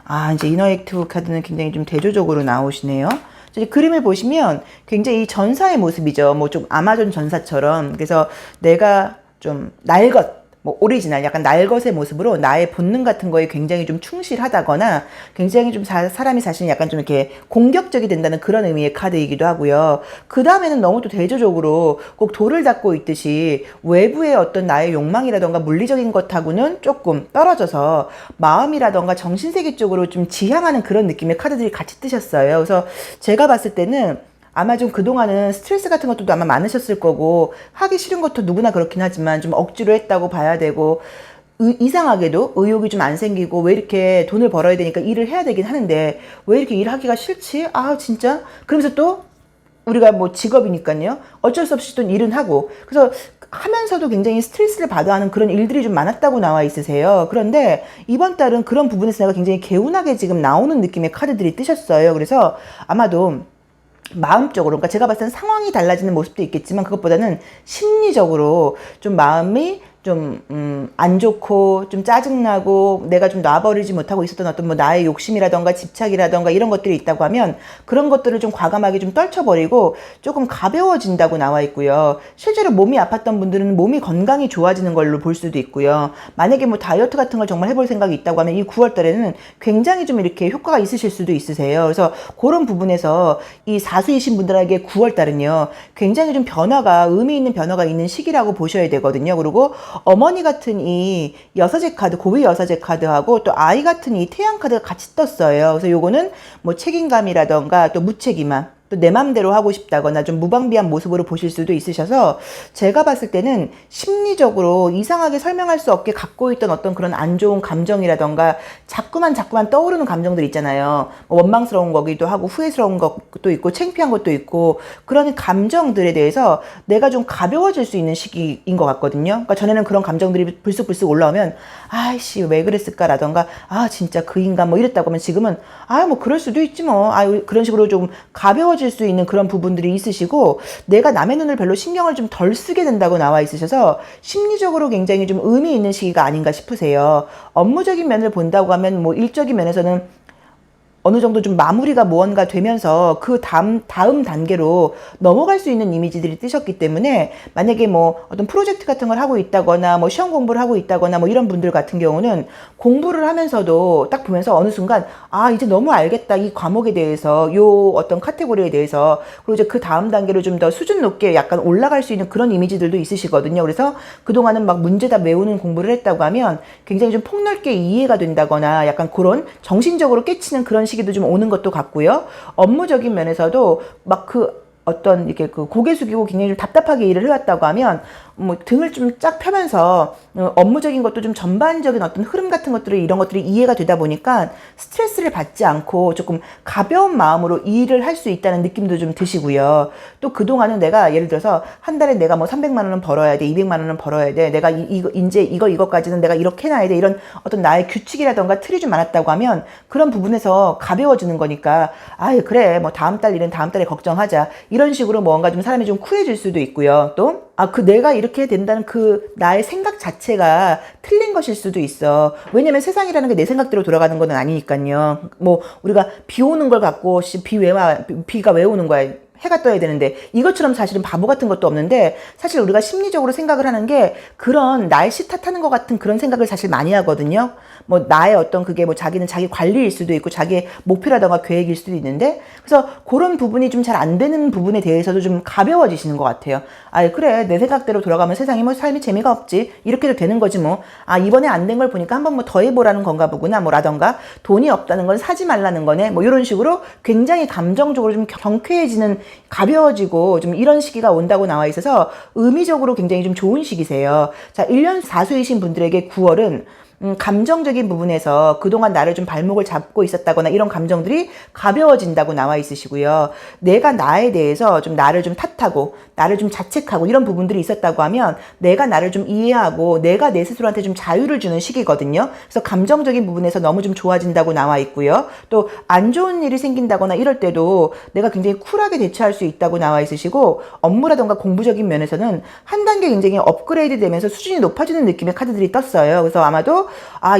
[SPEAKER 1] 아, 이제 이너 액티브 카드는 굉장히 좀 대조적으로 나오시네요. 이제 그림을 보시면 굉장히 전사의 모습이죠. 뭐 좀 아마존 전사처럼. 그래서 내가 좀 날것, 뭐 오리지널 약간 날것의 모습으로 나의 본능 같은 거에 굉장히 좀 충실하다거나 굉장히 좀 사람이 자신이 약간 좀 이렇게 공격적이 된다는 그런 의미의 카드이기도 하고요. 그 다음에는 너무 또 대조적으로 꼭 돌을 닦고 있듯이 외부의 어떤 나의 욕망이라던가 물리적인 것하고는 조금 떨어져서 마음이라던가 정신세계 쪽으로 좀 지향하는 그런 느낌의 카드들이 같이 뜨셨어요. 그래서 제가 봤을 때는 아마 좀 그동안은 스트레스 같은 것도 아마 많으셨을 거고 하기 싫은 것도 누구나 그렇긴 하지만 좀 억지로 했다고 봐야 되고 이상하게도 의욕이 좀 안 생기고 왜 이렇게 돈을 벌어야 되니까 일을 해야 되긴 하는데 왜 이렇게 일하기가 싫지? 아 진짜? 그러면서 또 우리가 뭐 직업이니까요. 어쩔 수 없이 또 일은 하고 그래서 하면서도 굉장히 스트레스를 받아 하는 그런 일들이 좀 많았다고 나와 있으세요. 그런데 이번 달은 그런 부분에서 내가 굉장히 개운하게 지금 나오는 느낌의 카드들이 뜨셨어요. 그래서 아마도 마음적으로, 그러니까 제가 봤을 땐 상황이 달라지는 모습도 있겠지만 그것보다는 심리적으로 좀 마음이 좀 안 좋고 좀 짜증나고 내가 좀 놔버리지 못하고 있었던 어떤 뭐 나의 욕심이라던가 집착이라던가 이런 것들이 있다고 하면 그런 것들을 좀 과감하게 좀 떨쳐버리고 조금 가벼워진다고 나와 있고요. 실제로 몸이 아팠던 분들은 몸이 건강이 좋아지는 걸로 볼 수도 있고요. 만약에 뭐 다이어트 같은 걸 정말 해볼 생각이 있다고 하면 이 9월 달에는 굉장히 좀 이렇게 효과가 있으실 수도 있으세요. 그래서 그런 부분에서 이 사수이신 분들에게 9월 달은요 굉장히 좀 변화가 의미 있는 변화가 있는 시기라고 보셔야 되거든요. 그리고 어머니 같은 이 여사제 카드, 고위 여사제 카드하고 또 아이 같은 이 태양 카드가 같이 떴어요. 그래서 요거는 뭐 책임감이라던가 또 무책임함, 또 내 맘대로 하고 싶다거나 좀 무방비한 모습으로 보실 수도 있으셔서 제가 봤을 때는 심리적으로 이상하게 설명할 수 없게 갖고 있던 어떤 그런 안 좋은 감정이라던가 자꾸만 떠오르는 감정들 있잖아요. 뭐 원망스러운 거기도 하고 후회스러운 것도 있고 창피한 것도 있고 그런 감정들에 대해서 내가 좀 가벼워질 수 있는 시기인 것 같거든요. 그러니까 전에는 그런 감정들이 불쑥불쑥 올라오면 아이씨 왜 그랬을까라던가 아 진짜 그 인간 뭐 이랬다고 하면 지금은 아 뭐 그럴 수도 있지 뭐 아 그런 식으로 좀 가벼워질 수 있는 그런 부분들이 있으시고 내가 남의 눈을 별로 신경을 좀 덜 쓰게 된다고 나와 있으셔서 심리적으로 굉장히 좀 의미 있는 시기가 아닌가 싶으세요. 업무적인 면을 본다고 하면 뭐 일적인 면에서는 어느 정도 좀 마무리가 무언가 되면서 그 다음 단계로 넘어갈 수 있는 이미지들이 뜨셨기 때문에 만약에 뭐 어떤 프로젝트 같은 걸 하고 있다거나 뭐 시험 공부를 하고 있다거나 뭐 이런 분들 같은 경우는 공부를 하면서도 딱 보면서 어느 순간 아 이제 너무 알겠다 이 과목에 대해서 요 어떤 카테고리에 대해서 그리고 이제 그 다음 단계로 좀 더 수준 높게 약간 올라갈 수 있는 그런 이미지들도 있으시거든요. 그래서 그동안은 막 문제다 외우는 공부를 했다고 하면 굉장히 좀 폭넓게 이해가 된다거나 약간 그런 정신적으로 깨치는 그런 시기도 좀 오는 것도 같고요. 업무적인 면에서도 막 그 어떤 이렇게 그 고개 숙이고 굉장히 좀 답답하게 일을 해왔다고 하면 뭐 등을 좀 쫙 펴면서 업무적인 것도 좀 전반적인 어떤 흐름 같은 것들이 이런 것들이 이해가 되다 보니까 스트레스를 받지 않고 조금 가벼운 마음으로 일을 할 수 있다는 느낌도 좀 드시고요. 또 그동안은 내가 예를 들어서 한 달에 내가 뭐 300만 원은 벌어야 돼, 200만 원은 벌어야 돼, 내가 이제 이거까지는 내가 이렇게 해놔야 돼 이런 어떤 나의 규칙이라던가 틀이 좀 많았다고 하면 그런 부분에서 가벼워지는 거니까 아 그래 뭐 다음 달 일은 다음 달에 걱정하자 이런 식으로 뭔가 좀 사람이 좀 쿨해질 수도 있고요. 또 그 내가 이렇게 된다는 그 나의 생각 자체가 틀린 것일 수도 있어. 왜냐면 세상이라는 게 내 생각대로 돌아가는 건 아니니까요. 뭐 우리가 비 오는 걸 갖고 비가 왜 오는 거야? 해가 떠야 되는데 이것처럼 사실은 바보 같은 것도 없는데 사실 우리가 심리적으로 생각을 하는 게 그런 날씨 탓하는 것 같은 그런 생각을 사실 많이 하거든요. 뭐 나의 어떤 그게 뭐 자기는 자기 관리일 수도 있고 자기의 목표라던가 계획일 수도 있는데 그래서 그런 부분이 좀 잘 안 되는 부분에 대해서도 좀 가벼워지시는 것 같아요. 아 그래 내 생각대로 돌아가면 세상이 뭐 삶이 재미가 없지 이렇게도 되는 거지 뭐 아 이번에 안 된 걸 보니까 한번 뭐 더 해보라는 건가 보구나 뭐 라던가 돈이 없다는 건 사지 말라는 거네 뭐 이런 식으로 굉장히 감정적으로 좀 경쾌해지는 가벼워지고 좀 이런 시기가 온다고 나와 있어서 의미적으로 굉장히 좀 좋은 시기세요. 자, 1년 사수이신 분들에게 9월은 감정적인 부분에서 그동안 나를 좀 발목을 잡고 있었다거나 이런 감정들이 가벼워진다고 나와 있으시고요. 내가 나에 대해서 좀 나를 좀 탓하고 나를 좀 자책하고 이런 부분들이 있었다고 하면 내가 나를 좀 이해하고 내가 내 스스로한테 좀 자유를 주는 시기거든요. 그래서 감정적인 부분에서 너무 좀 좋아진다고 나와 있고요. 또 안 좋은 일이 생긴다거나 이럴 때도 내가 굉장히 쿨하게 대처할 수 있다고 나와 있으시고, 업무라던가 공부적인 면에서는 한 단계 굉장히 업그레이드 되면서 수준이 높아지는 느낌의 카드들이 떴어요. 그래서 아마도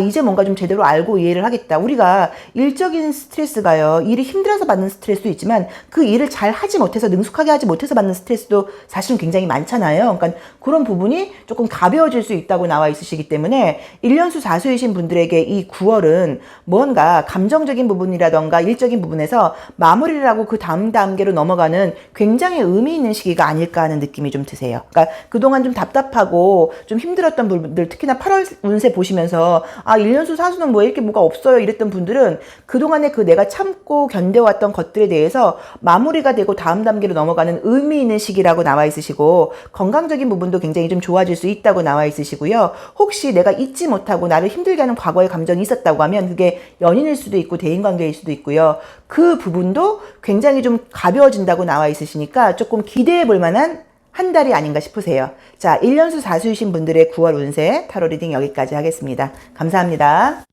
[SPEAKER 1] 이제 뭔가 좀 제대로 알고 이해를 하겠다. 우리가 일적인 스트레스가요, 일이 힘들어서 받는 스트레스도 있지만 그 일을 잘 하지 못해서, 능숙하게 하지 못해서 받는 스트레스도 사실은 굉장히 많잖아요. 그러니까 그런 부분이 조금 가벼워질 수 있다고 나와 있으시기 때문에 1년수 4수이신 분들에게 이 9월은 뭔가 감정적인 부분이라던가 일적인 부분에서 마무리를 하고 그 다음 단계로 넘어가는 굉장히 의미 있는 시기가 아닐까 하는 느낌이 좀 드세요. 그러니까 그동안 좀 답답하고 좀 힘들었던 분들, 특히나 8월 운세 보시면서 1년수 4수는 뭐 이렇게 뭐가 없어요 이랬던 분들은 그동안에 그 내가 참고 견뎌왔던 것들에 대해서 마무리가 되고 다음 단계로 넘어가는 의미 있는 시기라고 나와 있으시고, 건강적인 부분도 굉장히 좀 좋아질 수 있다고 나와 있으시고요. 혹시 내가 잊지 못하고 나를 힘들게 하는 과거의 감정이 있었다고 하면 그게 연인일 수도 있고 대인관계일 수도 있고요. 그 부분도 굉장히 좀 가벼워진다고 나와 있으시니까 조금 기대해 볼 만한 한 달이 아닌가 싶으세요. 자, 1년수 4수이신 분들의 9월 운세 타로 리딩 여기까지 하겠습니다. 감사합니다.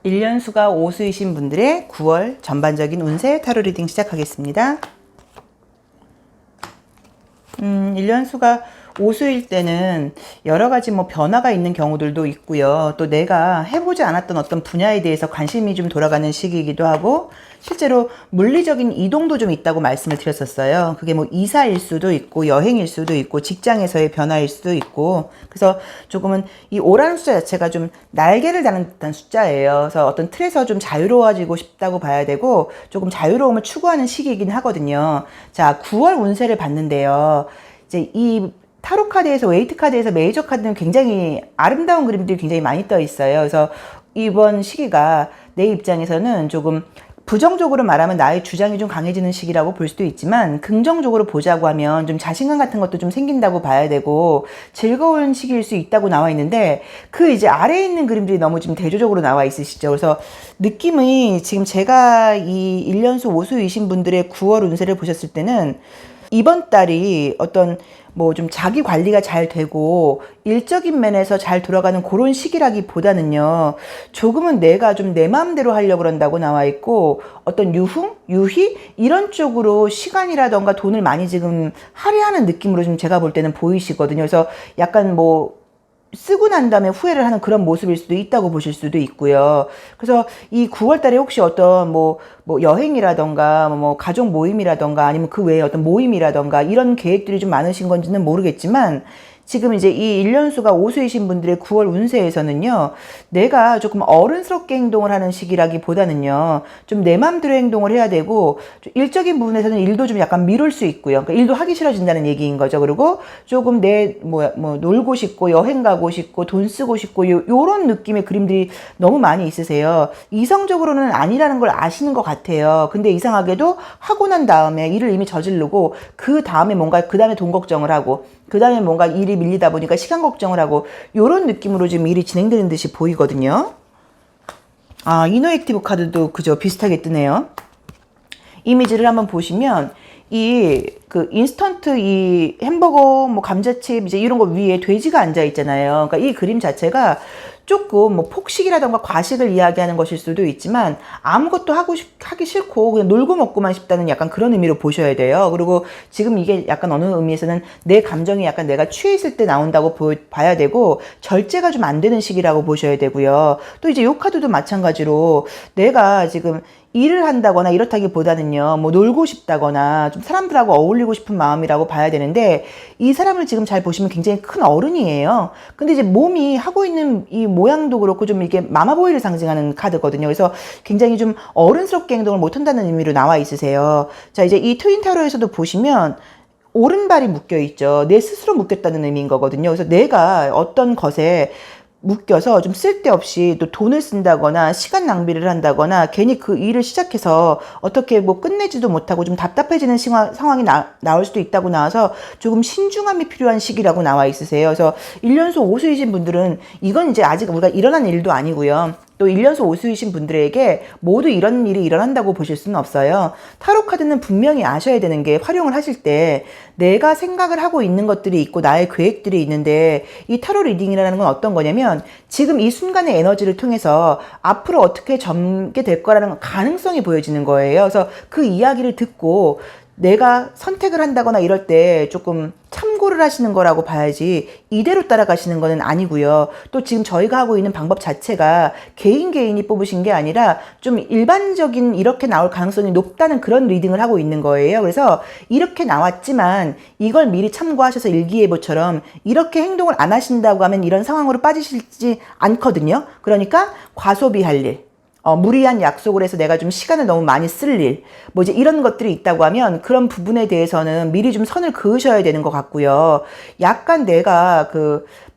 [SPEAKER 1] 1년수가 5수이신 분들의 9월 전반적인 운세 타로 리딩 시작하겠습니다. 1년수가 5수일 때는 여러 가지 뭐 변화가 있는 경우들도 있고요. 또 내가 해보지 않았던 어떤 분야에 대해서 관심이 좀 돌아가는 시기이기도 하고, 실제로 물리적인 이동도 좀 있다고 말씀을 드렸었어요. 그게 뭐 이사일 수도 있고 여행일 수도 있고 직장에서의 변화일 수도 있고, 그래서 조금은 이 5라는 숫자 자체가 좀 날개를 다는 듯한 숫자예요. 그래서 어떤 틀에서 좀 자유로워지고 싶다고 봐야 되고 조금 자유로움을 추구하는 시기이긴 하거든요. 자, 9월 운세를 봤는데요. 이제 이 타로 카드에서, 웨이트 카드에서 메이저 카드는 굉장히 아름다운 그림들이 굉장히 많이 떠 있어요. 그래서 이번 시기가 내 입장에서는 조금 부정적으로 말하면 나의 주장이 좀 강해지는 시기라고 볼 수도 있지만, 긍정적으로 보자고 하면 좀 자신감 같은 것도 좀 생긴다고 봐야 되고 즐거운 시기일 수 있다고 나와 있는데, 그 이제 아래에 있는 그림들이 너무 좀 대조적으로 나와 있으시죠. 그래서 느낌이 지금 제가 이 1년수 5수이신 분들의 9월 운세를 보셨을 때는 이번 달이 어떤 뭐 좀 자기 관리가 잘 되고 일적인 면에서 잘 돌아가는 그런 시기라기보다는요, 조금은 내가 좀 내 마음대로 하려고 그런다고 나와 있고, 어떤 유희 이런 쪽으로 시간이라던가 돈을 많이 지금 할애하는 느낌으로 좀 제가 볼 때는 보이시거든요. 그래서 약간 뭐 쓰고 난 다음에 후회를 하는 그런 모습일 수도 있다고 보실 수도 있고요. 그래서 이 9월 달에 혹시 어떤 뭐 여행이라던가 뭐 가족 모임이라던가 아니면 그 외에 어떤 모임이라던가 이런 계획들이 좀 많으신 건지는 모르겠지만, 지금 이제 이 1년수가 5수이신 분들의 9월 운세에서는요, 내가 조금 어른스럽게 행동을 하는 시기라기보다는요, 좀 내 맘대로 행동을 해야 되고, 일적인 부분에서는 일도 좀 약간 미룰 수 있고요. 그러니까 일도 하기 싫어진다는 얘기인 거죠. 그리고 조금 놀고 싶고, 여행 가고 싶고, 돈 쓰고 싶고, 요런 느낌의 그림들이 너무 많이 있으세요. 이성적으로는 아니라는 걸 아시는 것 같아요. 근데 이상하게도 하고 난 다음에 일을 이미 저지르고, 그 다음에 뭔가, 그 다음에 돈 걱정을 하고, 그 다음에 뭔가 일이 밀리다 보니까 시간 걱정을 하고, 요런 느낌으로 지금 일이 진행되는 듯이 보이거든요. 이너액티브 카드도 그저 비슷하게 뜨네요. 이미지를 한번 보시면 그 인스턴트 이 햄버거 뭐 감자칩 이제 이런 거 위에 돼지가 앉아 있잖아요. 그러니까 이 그림 자체가 조금 뭐 폭식이라던가 과식을 이야기하는 것일 수도 있지만, 아무것도 하기 싫고 그냥 놀고 먹고만 싶다는 약간 그런 의미로 보셔야 돼요. 그리고 지금 이게 약간 어느 의미에서는 내 감정이 약간 내가 취해 있을 때 나온다고 봐야 되고, 절제가 좀 안 되는 시기라고 보셔야 되고요. 또 이제 요 카드도 마찬가지로 내가 지금 일을 한다거나 이렇다기보다는요, 뭐 놀고 싶다거나 좀 사람들하고 어울리고 싶은 마음이라고 봐야 되는데, 이 사람을 지금 잘 보시면 굉장히 큰 어른이에요. 근데 이제 몸이 하고 있는 이 모양도 그렇고 좀 이게 마마보이를 상징하는 카드거든요. 그래서 굉장히 좀 어른스럽게 행동을 못한다는 의미로 나와 있으세요. 자, 이제 이 트윈 타로에서도 보시면 오른발이 묶여 있죠. 내 스스로 묶였다는 의미인 거거든요. 그래서 내가 어떤 것에 묶여서 좀 쓸데없이 또 돈을 쓴다거나 시간 낭비를 한다거나 괜히 그 일을 시작해서 어떻게 뭐 끝내지도 못하고 좀 답답해지는 상황이 나올 수도 있다고 나와서 조금 신중함이 필요한 시기라고 나와 있으세요. 그래서 1년수 오수이신 분들은 이건 이제 아직 우리가 일어난 일도 아니고요. 또 1년수 오수이신 분들에게 모두 이런 일이 일어난다고 보실 수는 없어요. 타로 카드는 분명히 아셔야 되는 게 활용을 하실 때 내가 생각을 하고 있는 것들이 있고 나의 계획들이 있는데 이 타로 리딩이라는 건 어떤 거냐면 지금 이 순간의 에너지를 통해서 앞으로 어떻게 전개될 거라는 가능성이 보여지는 거예요. 그래서 그 이야기를 듣고 내가 선택을 한다거나 이럴 때 조금 참고를 하시는 거라고 봐야지 이대로 따라가시는 거는 아니고요. 또 지금 저희가 하고 있는 방법 자체가 개인이 뽑으신 게 아니라 좀 일반적인 이렇게 나올 가능성이 높다는 그런 리딩을 하고 있는 거예요. 그래서 이렇게 나왔지만 이걸 미리 참고하셔서 일기예보처럼 이렇게 행동을 안 하신다고 하면 이런 상황으로 빠지시지 않거든요. 그러니까 과소비할 일, 무리한 약속을 해서 내가 좀 시간을 너무 많이 쓸 일, 뭐 이제 이런 것들이 있다고 하면 그런 부분에 대해서는 미리 좀 선을 그으셔야 되는 것 같고요. 약간 내가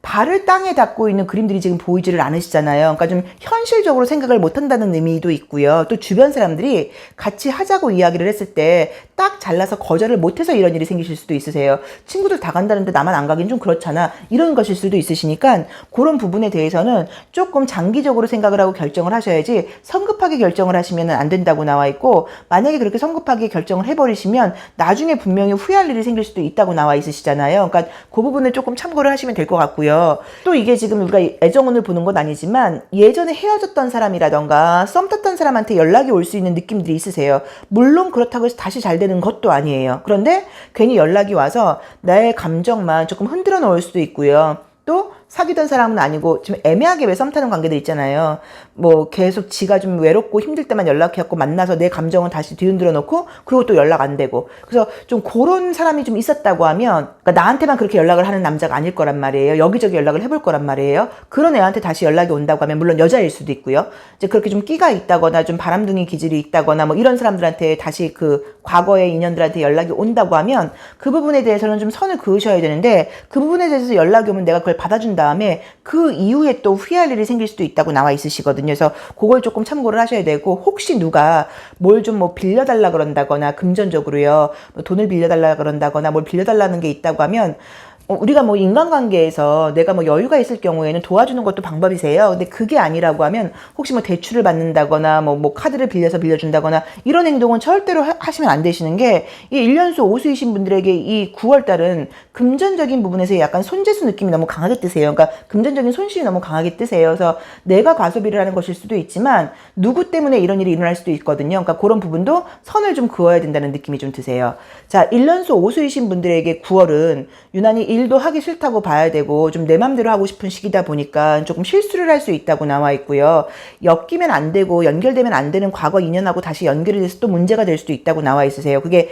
[SPEAKER 1] 발을 땅에 닿고 있는 그림들이 지금 보이지를 않으시잖아요. 그러니까 좀 현실적으로 생각을 못 한다는 의미도 있고요. 또 주변 사람들이 같이 하자고 이야기를 했을 때 딱 잘라서 거절을 못해서 이런 일이 생기실 수도 있으세요. 친구들 다 간다는데 나만 안 가긴 좀 그렇잖아. 이런 것일 수도 있으시니까 그런 부분에 대해서는 조금 장기적으로 생각을 하고 결정을 하셔야지 성급하게 결정을 하시면 안 된다고 나와 있고, 만약에 그렇게 성급하게 결정을 해버리시면 나중에 분명히 후회할 일이 생길 수도 있다고 나와 있으시잖아요. 그러니까 그 부분을 조금 참고를 하시면 될 것 같고요. 또 이게 지금 우리가 애정운을 보는 건 아니지만 예전에 헤어졌던 사람이라던가 썸 탔던 사람한테 연락이 올 수 있는 느낌들이 있으세요. 물론 그렇다고 해서 다시 잘 되는 것도 아니에요. 그런데 괜히 연락이 와서 나의 감정만 조금 흔들어 놓을 수도 있고요. 또 사귀던 사람은 아니고 좀 애매하게 왜 썸 타는 관계들 있잖아요. 뭐 계속 지가 좀 외롭고 힘들 때만 연락해갖고 만나서 내 감정은 다시 뒤흔들어 놓고 그리고 또 연락 안 되고, 그래서 좀 그런 사람이 좀 있었다고 하면, 그러니까 나한테만 그렇게 연락을 하는 남자가 아닐 거란 말이에요. 여기저기 연락을 해볼 거란 말이에요. 그런 애한테 다시 연락이 온다고 하면 물론 여자일 수도 있고요. 이제 그렇게 좀 끼가 있다거나 좀 바람둥이 기질이 있다거나 뭐 이런 사람들한테 다시 그 과거의 인연들한테 연락이 온다고 하면 그 부분에 대해서는 좀 선을 그으셔야 되는데, 그 부분에 대해서 연락이 오면 내가 그걸 받아준 다음에 그 이후에 또 후회할 일이 생길 수도 있다고 나와 있으시거든요. 그래서 그걸 조금 참고를 하셔야 되고, 혹시 누가 뭘 좀 뭐 빌려달라 그런다거나 금전적으로요, 뭐 돈을 빌려달라 그런다거나 뭘 빌려달라는 게 있다고 하면 우리가 뭐 인간관계에서 내가 뭐 여유가 있을 경우에는 도와주는 것도 방법이세요. 근데 그게 아니라고 하면 혹시 뭐 대출을 받는다거나 뭐 카드를 빌려서 빌려준다거나 이런 행동은 절대로 하시면 안 되시는 게, 이 1년수 오수이신 분들에게 이 9월달은 금전적인 부분에서 약간 손재수 느낌이 너무 강하게 뜨세요. 그러니까 금전적인 손실이 너무 강하게 뜨세요. 그래서 내가 과소비를 하는 것일 수도 있지만 누구 때문에 이런 일이 일어날 수도 있거든요. 그러니까 그런 부분도 선을 좀 그어야 된다는 느낌이 좀 드세요. 자, 1년수 오수이신 분들에게 9월은 유난히 일도 하기 싫다고 봐야 되고 좀 내 맘대로 하고 싶은 시기다 보니까 조금 실수를 할 수 있다고 나와 있고요. 엮이면 안 되고 연결되면 안 되는 과거 인연하고 다시 연결이 돼서 또 문제가 될 수도 있다고 나와 있으세요. 그게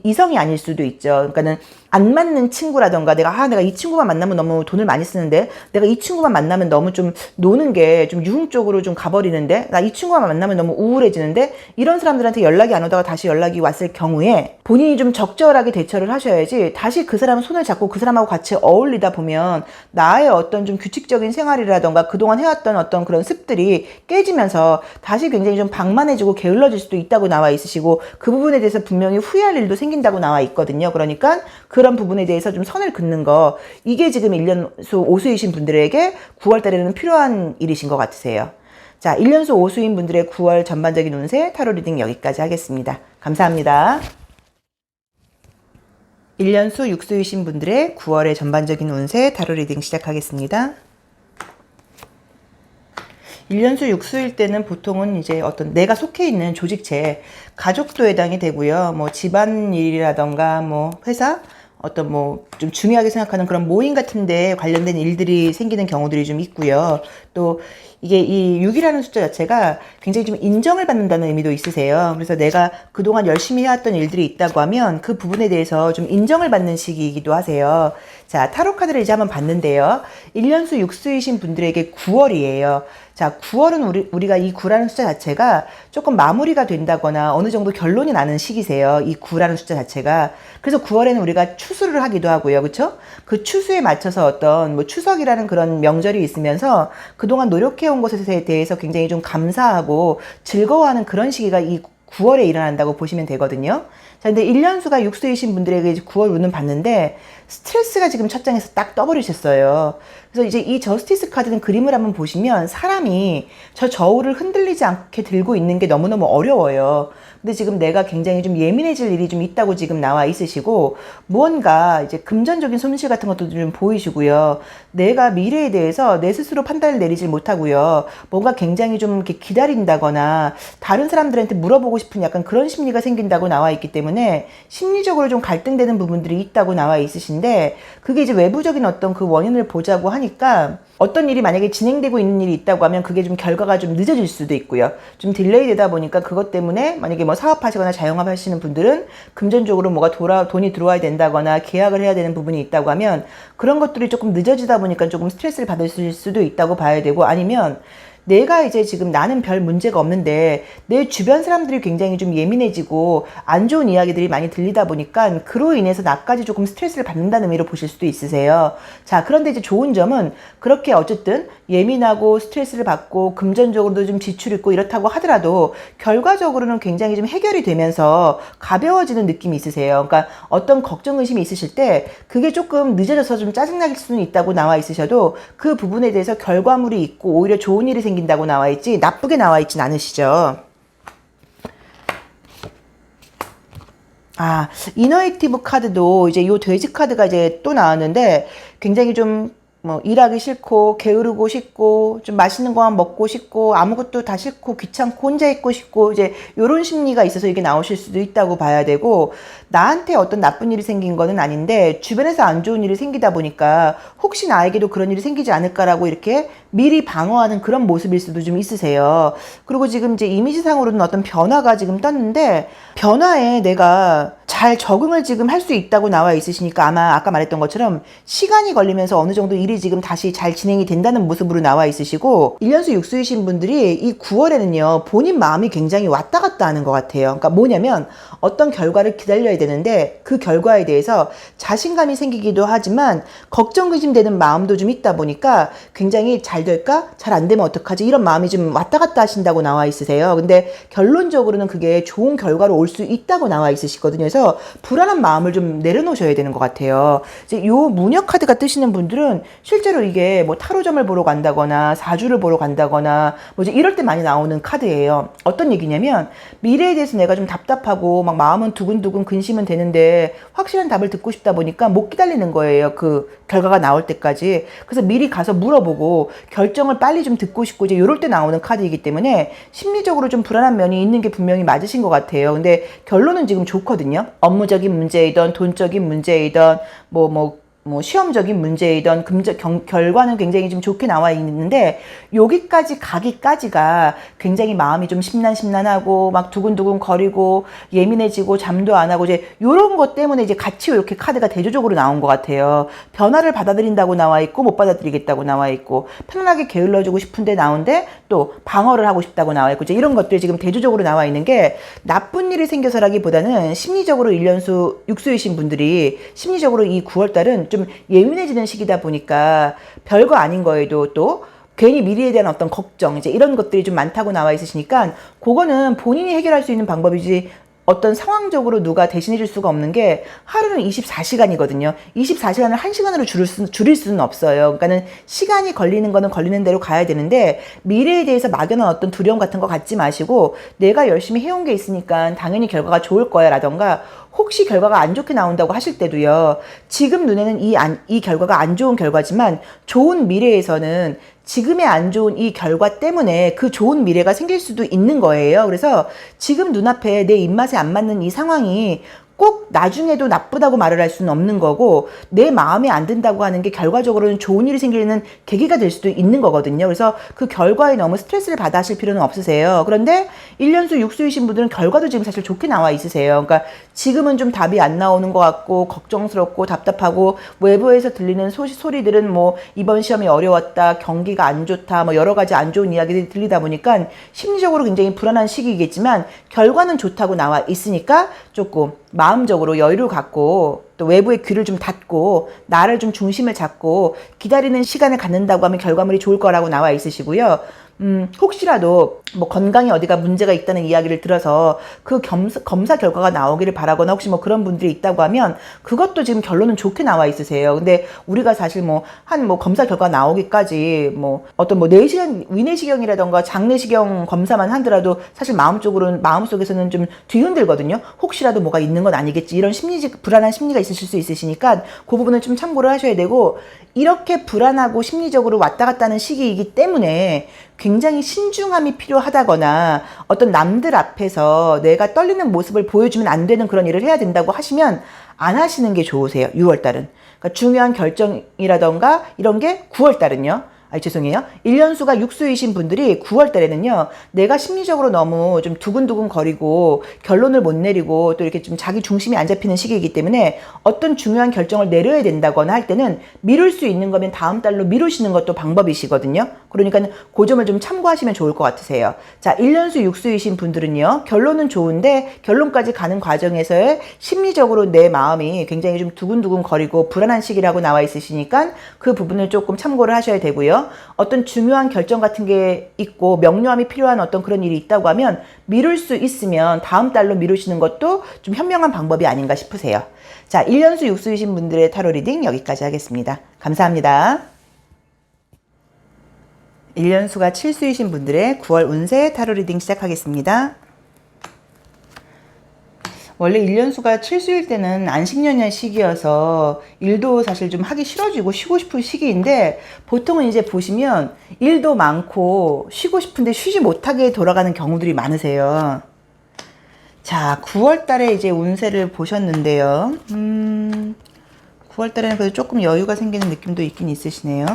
[SPEAKER 1] 이성이 아닐 수도 있죠. 그러니까는 안 맞는 친구라던가 내가 이 친구만 만나면 너무 돈을 많이 쓰는데, 내가 이 친구만 만나면 너무 좀 노는 게 좀 유흥적으로 좀 가버리는데, 나 이 친구만 만나면 너무 우울해지는데, 이런 사람들한테 연락이 안 오다가 다시 연락이 왔을 경우에 본인이 좀 적절하게 대처를 하셔야지, 다시 그 사람 손을 잡고 그 사람하고 같이 어울리다 보면 나의 어떤 좀 규칙적인 생활이라던가 그동안 해왔던 어떤 그런 습들이 깨지면서 다시 굉장히 좀 방만해지고 게을러질 수도 있다고 나와 있으시고, 그 부분에 대해서 분명히 후회할 일도 생긴다고 나와 있거든요. 그러니까 그런 부분에 대해서 좀 선을 긋는 거, 이게 지금 1년수 오수이신 분들에게 9월 달에는 필요한 일이신 것 같으세요. 자, 1년수 오수인 분들의 9월 전반적인 운세 타로 리딩 여기까지 하겠습니다. 감사합니다. 1년수 육수이신 분들의 9월의 전반적인 운세 타로 리딩 시작하겠습니다. 1년수 육수일 때는 보통은 이제 어떤 내가 속해 있는 조직체, 가족도 해당이 되고요. 뭐 집안일이라던가 뭐 회사, 어떤 뭐 좀 중요하게 생각하는 그런 모임 같은 데 관련된 일들이 생기는 경우들이 좀 있고요. 또 이게 이 6이라는 숫자 자체가 굉장히 좀 인정을 받는다는 의미도 있으세요. 그래서 내가 그동안 열심히 해왔던 일들이 있다고 하면 그 부분에 대해서 좀 인정을 받는 시기이기도 하세요. 자, 타로 카드를 이제 한번 봤는데요. 1년수 육수이신 분들에게 9월이에요. 자, 9월은 우리가 이 9라는 숫자 자체가 조금 마무리가 된다거나 어느 정도 결론이 나는 시기세요. 이 9라는 숫자 자체가. 그래서 9월에는 우리가 추수를 하기도 하고요. 그쵸? 그 추수에 맞춰서 어떤 뭐 추석이라는 그런 명절이 있으면서 그동안 노력해온 것에 대해서 굉장히 좀 감사하고 즐거워하는 그런 시기가 이 9월에 일어난다고 보시면 되거든요. 자, 근데 1년수가 육수이신 분들에게 이제 9월 운은 봤는데 스트레스가 지금 첫 장에서 딱 떠버리셨어요. 그래서 이제 이 저스티스 카드는 그림을 한번 보시면 사람이 저 저울을 흔들리지 않게 들고 있는 게 너무너무 어려워요. 근데 지금 내가 굉장히 좀 예민해질 일이 좀 있다고 지금 나와 있으시고 무언가 이제 금전적인 손실 같은 것도 좀 보이시고요. 내가 미래에 대해서 내 스스로 판단을 내리질 못하고요. 뭔가 굉장히 좀 이렇게 기다린다거나 다른 사람들한테 물어보고 싶은 약간 그런 심리가 생긴다고 나와 있기 때문에 심리적으로 좀 갈등되는 부분들이 있다고 나와 있으신데 그게 이제 외부적인 어떤 그 원인을 보자고 하니까 어떤 일이 만약에 진행되고 있는 일이 있다고 하면 그게 좀 결과가 좀 늦어질 수도 있고요. 좀 딜레이 되다 보니까 그것 때문에 만약에 뭐 사업하시거나 자영업 하시는 분들은 금전적으로 뭐가 돈이 들어와야 된다거나 계약을 해야 되는 부분이 있다고 하면 그런 것들이 조금 늦어지다 보니까 조금 스트레스를 받으실 수도 있다고 봐야 되고 아니면 내가 이제 지금 나는 별 문제가 없는데 내 주변 사람들이 굉장히 좀 예민해지고 안 좋은 이야기들이 많이 들리다 보니까 그로 인해서 나까지 조금 스트레스를 받는다는 의미로 보실 수도 있으세요. 자, 그런데 이제 좋은 점은 그렇게 어쨌든 예민하고 스트레스를 받고 금전적으로도 좀 지출이 있고 이렇다고 하더라도 결과적으로는 굉장히 좀 해결이 되면서 가벼워지는 느낌이 있으세요. 그러니까 어떤 걱정, 의심이 있으실 때 그게 조금 늦어져서 좀 짜증날 수는 있다고 나와 있으셔도 그 부분에 대해서 결과물이 있고 오히려 좋은 일이 생긴다고 나와 있지 나쁘게 나와 있진 않으시죠. 아, 이너액티브 카드도 이제 요 돼지 카드가 이제 또 나왔는데 굉장히 좀 뭐 일하기 싫고 게으르고 싶고 좀 맛있는 거만 먹고 싶고 아무것도 다 싫고 귀찮고 혼자 있고 싶고 이제 요런 심리가 있어서 이게 나오실 수도 있다고 봐야 되고 나한테 어떤 나쁜 일이 생긴 거는 아닌데 주변에서 안 좋은 일이 생기다 보니까 혹시 나에게도 그런 일이 생기지 않을까라고 이렇게 미리 방어하는 그런 모습일 수도 좀 있으세요. 그리고 지금 이제 이미지상으로는 어떤 변화가 지금 떴는데 변화에 내가 잘 적응을 지금 할 수 있다고 나와 있으시니까 아마 아까 말했던 것처럼 시간이 걸리면서 어느 정도 일이 지금 다시 잘 진행이 된다는 모습으로 나와 있으시고 1년수 육수이신 분들이 이 9월에는요 본인 마음이 굉장히 왔다 갔다 하는 것 같아요. 그러니까 뭐냐면 어떤 결과를 기다려야 되는데 그 결과에 대해서 자신감이 생기기도 하지만 걱정 의심되는 마음도 좀 있다 보니까 굉장히 잘 될까? 잘 안 되면 어떡하지? 이런 마음이 좀 왔다 갔다 하신다고 나와 있으세요. 근데 결론적으로는 그게 좋은 결과로 올 수 있다고 나와 있으시거든요. 그래서 불안한 마음을 좀 내려놓으셔야 되는 것 같아요. 이제 요 무녀 카드가 뜨시는 분들은 실제로 이게 뭐 타로점을 보러 간다거나 사주를 보러 간다거나 뭐 이제 이럴 때 많이 나오는 카드예요. 어떤 얘기냐면 미래에 대해서 내가 좀 답답하고 막 마음은 두근두근 근심은 되는데 확실한 답을 듣고 싶다 보니까 못 기다리는 거예요. 그 결과가 나올 때까지. 그래서 미리 가서 물어보고 결정을 빨리 좀 듣고 싶고 이제 이럴 때 나오는 카드이기 때문에 심리적으로 좀 불안한 면이 있는 게 분명히 맞으신 것 같아요. 근데 결론은 지금 좋거든요. 업무적인 문제이든 돈적인 문제이든 뭐 시험적인 문제이든 결과는 굉장히 좀 좋게 나와 있는데 여기까지 가기까지가 굉장히 마음이 좀 심란심란하고 막 두근두근 거리고 예민해지고 잠도 안 하고 이제 요런 것 때문에 이제 같이 이렇게 카드가 대조적으로 나온 것 같아요. 변화를 받아들인다고 나와 있고 못 받아들이겠다고 나와 있고 편안하게 게을러주고 싶은데 나온데 또 방어를 하고 싶다고 나와 있고 이제 이런 것들이 지금 대조적으로 나와 있는 게 나쁜 일이 생겨서라기보다는 심리적으로 1년수 육수이신 분들이 심리적으로 이 9월달은 좀 예민해지는 시기다 보니까 별거 아닌 거에도 또 괜히 미래에 대한 어떤 걱정 이제 이런 것들이 좀 많다고 나와 있으시니까 그거는 본인이 해결할 수 있는 방법이지 어떤 상황적으로 누가 대신해 줄 수가 없는 게 하루는 24시간이거든요. 24시간을 1시간으로 줄일 수는 없어요. 그러니까는 시간이 걸리는 거는 걸리는 대로 가야 되는데 미래에 대해서 막연한 어떤 두려움 같은 거 갖지 마시고 내가 열심히 해온 게 있으니까 당연히 결과가 좋을 거야 라던가 혹시 결과가 안 좋게 나온다고 하실 때도요. 지금 눈에는 이 결과가 안 좋은 결과지만 좋은 미래에서는 지금의 안 좋은 이 결과 때문에 그 좋은 미래가 생길 수도 있는 거예요. 그래서 지금 눈앞에 내 입맛에 안 맞는 이 상황이 꼭 나중에도 나쁘다고 말을 할 수는 없는 거고, 내 마음에 안 든다고 하는 게 결과적으로는 좋은 일이 생기는 계기가 될 수도 있는 거거든요. 그래서 그 결과에 너무 스트레스를 받아 하실 필요는 없으세요. 그런데 1년수 육수이신 분들은 결과도 지금 사실 좋게 나와 있으세요. 그러니까 지금은 좀 답이 안 나오는 것 같고 걱정스럽고 답답하고, 외부에서 들리는 소리들은 뭐 이번 시험이 어려웠다, 경기가 안 좋다, 뭐 여러 가지 안 좋은 이야기들이 들리다 보니까 심리적으로 굉장히 불안한 시기이겠지만, 결과는 좋다고 나와 있으니까 조금 마음적으로 여유를 갖고 또 외부의 귀를 좀 닫고 나를 좀 중심을 잡고 기다리는 시간을 갖는다고 하면 결과물이 좋을 거라고 나와 있으시고요. 혹시라도 뭐 건강에 어디가 문제가 있다는 이야기를 들어서 그 검사 결과가 나오기를 바라거나 혹시 뭐 그런 분들이 있다고 하면 그것도 지금 결론은 좋게 나와 있으세요. 근데 우리가 사실 뭐 검사 결과 나오기까지 뭐 어떤 뭐 내시경, 위내시경이라던가 장내시경 검사만 하더라도 사실 마음속에서는 좀 뒤흔들거든요. 혹시라도 뭐가 있는 건 아니겠지, 이런 불안한 심리가 있으실 수 있으시니까 그 부분을 좀 참고를 하셔야 되고, 이렇게 불안하고 심리적으로 왔다 갔다 하는 시기이기 때문에 굉장히 신중함이 필요하다거나 어떤 남들 앞에서 내가 떨리는 모습을 보여주면 안 되는 그런 일을 해야 된다고 하시면 안 하시는 게 좋으세요. 6월달은. 그러니까 중요한 결정이라던가 이런 게 9월달은요. 죄송해요. 1년수가 육수이신 분들이 9월 달에는요, 내가 심리적으로 너무 좀 두근두근 거리고 결론을 못 내리고 또 이렇게 좀 자기 중심이 안 잡히는 시기이기 때문에 어떤 중요한 결정을 내려야 된다거나 할 때는 미룰 수 있는 거면 다음 달로 미루시는 것도 방법이시거든요. 그러니까 그 점을 좀 참고하시면 좋을 것 같으세요. 자, 1년수 육수이신 분들은요, 결론은 좋은데 결론까지 가는 과정에서의 심리적으로 내 마음이 굉장히 좀 두근두근 거리고 불안한 시기라고 나와 있으시니까 그 부분을 조금 참고를 하셔야 되고요. 어떤 중요한 결정 같은 게 있고 명료함이 필요한 어떤 그런 일이 있다고 하면 미룰 수 있으면 다음 달로 미루시는 것도 좀 현명한 방법이 아닌가 싶으세요. 자, 1년수 육수이신 분들의 타로 리딩 여기까지 하겠습니다. 감사합니다. 1년수가 7수이신 분들의 9월 운세 타로 리딩 시작하겠습니다. 원래 1년수가 7수일 때는 안식년년 시기여서 일도 사실 좀 하기 싫어지고 쉬고 싶은 시기인데, 보통은 이제 보시면 일도 많고 쉬고 싶은데 쉬지 못하게 돌아가는 경우들이 많으세요. 자, 9월 달에 이제 운세를 보셨는데요. 9월 달에는 그래도 조금 여유가 생기는 느낌도 있긴 있으시네요.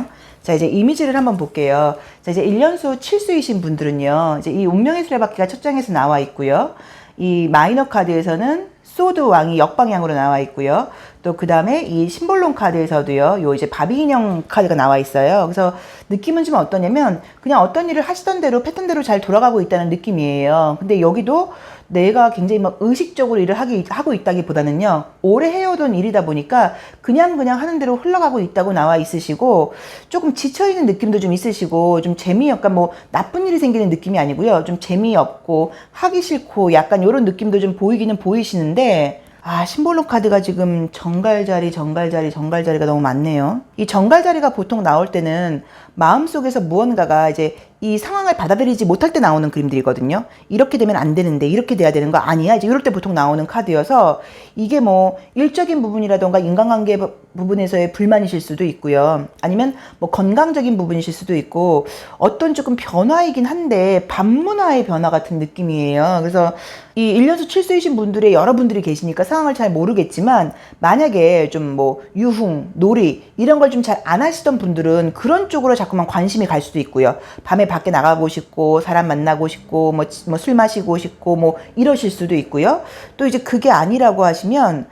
[SPEAKER 1] 자, 이제 이미지를 한번 볼게요. 자, 이제 1년수 7수이신 분들은요, 이제 이 운명의 수레바퀴가 첫 장에서 나와 있고요. 이 마이너 카드에서는 소드 왕이 역방향으로 나와 있고요. 또 그 다음에 이 심볼론 카드에서도요, 요 이제 바비 인형 카드가 나와 있어요. 그래서 느낌은 좀 어떠냐면 그냥 어떤 일을 하시던 대로 패턴대로 잘 돌아가고 있다는 느낌이에요. 근데 여기도 내가 굉장히 막 의식적으로 일을 하고 있다기보다는요, 오래 해오던 일이다 보니까 그냥 하는 대로 흘러가고 있다고 나와 있으시고, 조금 지쳐있는 느낌도 좀 있으시고, 좀 약간 뭐 나쁜 일이 생기는 느낌이 아니고요, 좀 재미없고 하기 싫고 약간 이런 느낌도 좀 보이기는 보이시는데, 심볼론 카드가 지금 정갈자리가 너무 많네요. 이 정갈자리가 보통 나올 때는 마음속에서 무언가가 이제 이 상황을 받아들이지 못할 때 나오는 그림들이거든요. 이렇게 되면 안 되는데 이렇게 돼야 되는 거 아니야? 이제 이럴 때 보통 나오는 카드여서, 이게 뭐 일적인 부분이라던가 인간관계 부분에서의 불만이실 수도 있고요. 아니면 뭐 건강적인 부분이실 수도 있고, 어떤 조금 변화이긴 한데 반문화의 변화 같은 느낌이에요. 그래서 이 1년수 7수이신 분들의 여러분들이 계시니까 상황을 잘 모르겠지만, 만약에 좀 뭐 유흥, 놀이 이런 걸 좀 잘 안 하시던 분들은 그런 쪽으로 자꾸만 관심이 갈 수도 있고요. 밤에 밖에 나가고 싶고 사람 만나고 싶고 뭐 술 마시고 싶고 뭐 이러실 수도 있고요. 또 이제 그게 아니라고 하시면,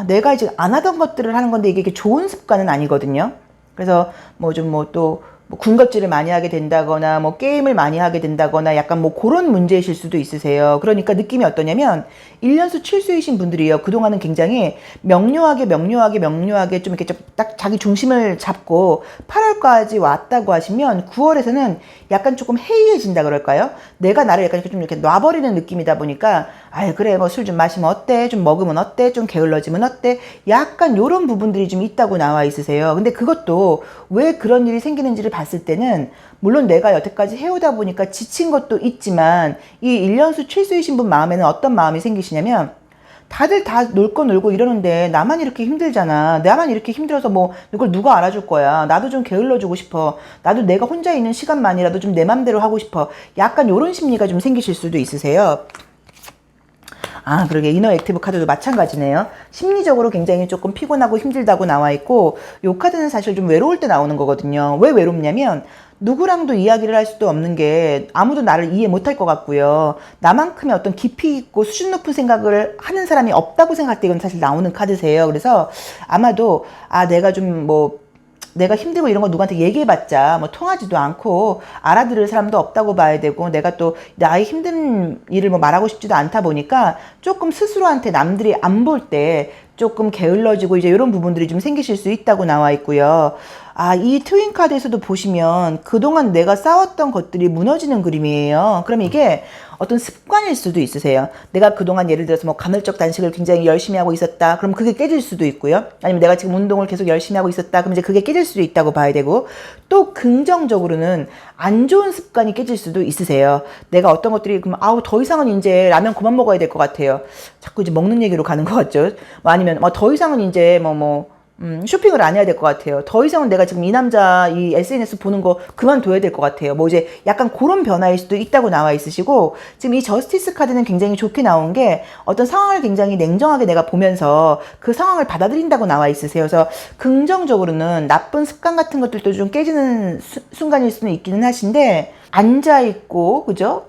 [SPEAKER 1] 내가 이제 안 하던 것들을 하는 건데 이게 좋은 습관은 아니거든요. 그래서 또 군것질을 많이 하게 된다거나 뭐 게임을 많이 하게 된다거나 약간 뭐 그런 문제이실 수도 있으세요. 그러니까 느낌이 어떠냐면 1년수 7수이신 분들이요, 그동안은 굉장히 명료하게 좀 이렇게 좀 딱 자기 중심을 잡고 8월까지 왔다고 하시면 9월에서는 약간 조금 해이해진다 그럴까요? 내가 나를 약간 좀 이렇게 놔버리는 느낌이다 보니까, 그래 뭐 술 좀 마시면 어때? 좀 먹으면 어때? 좀 게을러지면 어때? 약간 요런 부분들이 좀 있다고 나와 있으세요. 근데 그것도 왜 그런 일이 생기는지를 봤을 때는, 물론 내가 여태까지 해오다 보니까 지친 것도 있지만, 이 1년수 7수이신 분 마음에는 어떤 마음이 생기시냐면, 다들 다 놀 거 놀고 이러는데 나만 이렇게 힘들잖아. 나만 이렇게 힘들어서 뭐 이걸 누가 알아줄 거야. 나도 좀 게을러주고 싶어. 나도 내가 혼자 있는 시간만이라도 좀 내 맘대로 하고 싶어. 약간 요런 심리가 좀 생기실 수도 있으세요. 아, 그러게 이너 액티브 카드도 마찬가지네요. 심리적으로 굉장히 조금 피곤하고 힘들다고 나와 있고, 요 카드는 사실 좀 외로울 때 나오는 거거든요. 왜 외롭냐면 누구랑도 이야기를 할 수도 없는 게 아무도 나를 이해 못할 것 같고요. 나만큼의 어떤 깊이 있고 수준 높은 생각을 하는 사람이 없다고 생각할 때 이건 사실 나오는 카드세요. 그래서 아마도 내가 힘들고 이런 거 누구한테 얘기해봤자 뭐 통하지도 않고 알아들을 사람도 없다고 봐야 되고, 내가 또 나의 힘든 일을 뭐 말하고 싶지도 않다 보니까 조금 스스로한테 남들이 안 볼 때 조금 게을러지고 이제 이런 부분들이 좀 생기실 수 있다고 나와 있고요. 아, 이 트윈 카드에서도 보시면 그동안 내가 쌓았던 것들이 무너지는 그림이에요. 그럼 이게 어떤 습관일 수도 있으세요. 내가 그동안 예를 들어서 뭐 간헐적 단식을 굉장히 열심히 하고 있었다. 그럼 그게 깨질 수도 있고요. 아니면 내가 지금 운동을 계속 열심히 하고 있었다. 그럼 이제 그게 깨질 수도 있다고 봐야 되고, 또 긍정적으로는 안 좋은 습관이 깨질 수도 있으세요. 내가 어떤 것들이 그럼 더 이상은 이제 라면 그만 먹어야 될 것 같아요. 자꾸 이제 먹는 얘기로 가는 것 같죠. 뭐 아니면 더 이상은 이제 쇼핑을 안 해야 될 것 같아요. 더 이상은 내가 지금 이 남자 이 SNS 보는 거 그만둬야 될 것 같아요. 뭐 이제 약간 그런 변화일 수도 있다고 나와 있으시고, 지금 이 저스티스 카드는 굉장히 좋게 나온 게 어떤 상황을 굉장히 냉정하게 내가 보면서 그 상황을 받아들인다고 나와 있으세요. 그래서 긍정적으로는 나쁜 습관 같은 것들도 좀 깨지는 순간일 수는 있기는 하신데, 앉아있고 그죠?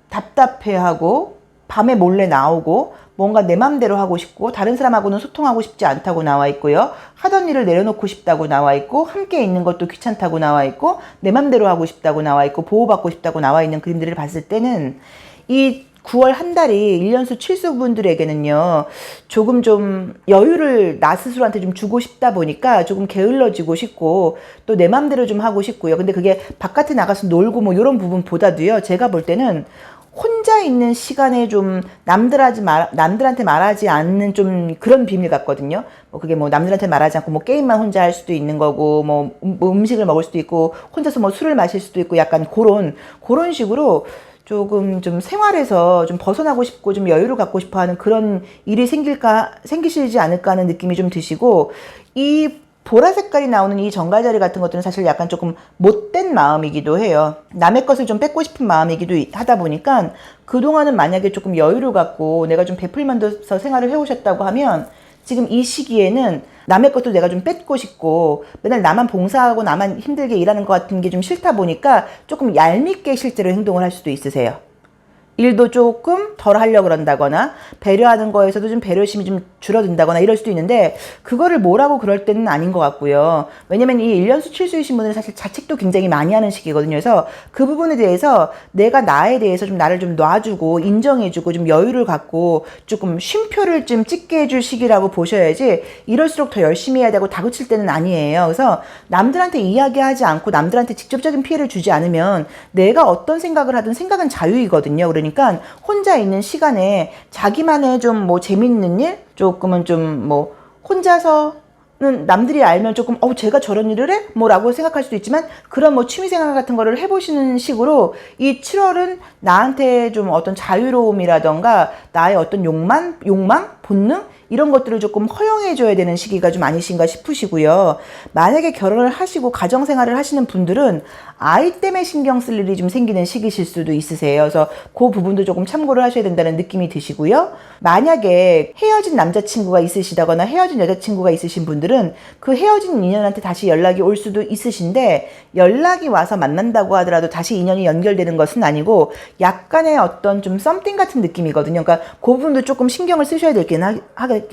[SPEAKER 1] 답답해하고 밤에 몰래 나오고 뭔가 내 맘대로 하고 싶고 다른 사람하고는 소통하고 싶지 않다고 나와 있고요. 하던 일을 내려놓고 싶다고 나와 있고, 함께 있는 것도 귀찮다고 나와 있고, 내 맘대로 하고 싶다고 나와 있고, 보호받고 싶다고 나와 있는 그림들을 봤을 때는 이 9월 한 달이 1년수 7수 분들에게는요, 조금 좀 여유를 나 스스로한테 좀 주고 싶다 보니까 조금 게을러지고 싶고, 또 내 맘대로 좀 하고 싶고요. 근데 그게 바깥에 나가서 놀고 뭐 이런 부분보다도요, 제가 볼 때는 혼자 있는 시간에 좀 남들한테 말하지 않는 좀 그런 비밀 같거든요. 그게 남들한테 말하지 않고 게임만 혼자 할 수도 있는 거고, 음식을 먹을 수도 있고, 혼자서 술을 마실 수도 있고, 약간 그런 식으로 조금 좀 생활에서 좀 벗어나고 싶고 좀 여유를 갖고 싶어 하는 그런 일이 생기시지 않을까 하는 느낌이 좀 드시고, 이 보라 색깔이 나오는 이 정갈자리 같은 것들은 사실 약간 조금 못된 마음이기도 해요. 남의 것을 좀 뺏고 싶은 마음이기도 하다 보니까, 그동안은 만약에 조금 여유를 갖고 내가 좀 베풀면서 생활을 해오셨다고 하면, 지금 이 시기에는 남의 것도 내가 좀 뺏고 싶고 맨날 나만 봉사하고 나만 힘들게 일하는 것 같은 게 좀 싫다 보니까 조금 얄밉게 실제로 행동을 할 수도 있으세요. 일도 조금 덜 하려고 그런다거나 배려하는 거에서도 좀 배려심이 좀 줄어든다거나 이럴 수도 있는데, 그거를 뭐라고 그럴 때는 아닌 것 같고요. 왜냐면 이 1년수 7수이신 분들은 사실 자책도 굉장히 많이 하는 시기거든요. 그래서 그 부분에 대해서 내가 나에 대해서 좀 나를 좀 놔주고 인정해주고 좀 여유를 갖고 조금 쉼표를 좀 찍게 해줄 시기라고 보셔야지, 이럴수록 더 열심히 해야 되고 다그칠 때는 아니에요. 그래서 남들한테 이야기하지 않고 남들한테 직접적인 피해를 주지 않으면 내가 어떤 생각을 하든 생각은 자유이거든요. 그러니까 혼자 있는 시간에 자기만의 좀 재밌는 일, 조금은 좀 혼자서는 남들이 알면 조금 제가 저런 일을 해? 라고 생각할 수도 있지만, 그런 취미생활 같은 거를 해보시는 식으로 이 7월은 나한테 좀 어떤 자유로움이라던가 나의 어떤 욕망, 본능, 이런 것들을 조금 허용해줘야 되는 시기가 좀 아니신가 싶으시고요. 만약에 결혼을 하시고 가정생활을 하시는 분들은 아이 때문에 신경 쓸 일이 좀 생기는 시기실 수도 있으세요. 그래서 그 부분도 조금 참고를 하셔야 된다는 느낌이 드시고요. 만약에 헤어진 남자친구가 있으시다거나 헤어진 여자친구가 있으신 분들은 그 헤어진 인연한테 다시 연락이 올 수도 있으신데, 연락이 와서 만난다고 하더라도 다시 인연이 연결되는 것은 아니고 약간의 어떤 좀 썸띵 같은 느낌이거든요. 그러니까 그 부분도 조금 신경을 쓰셔야 되긴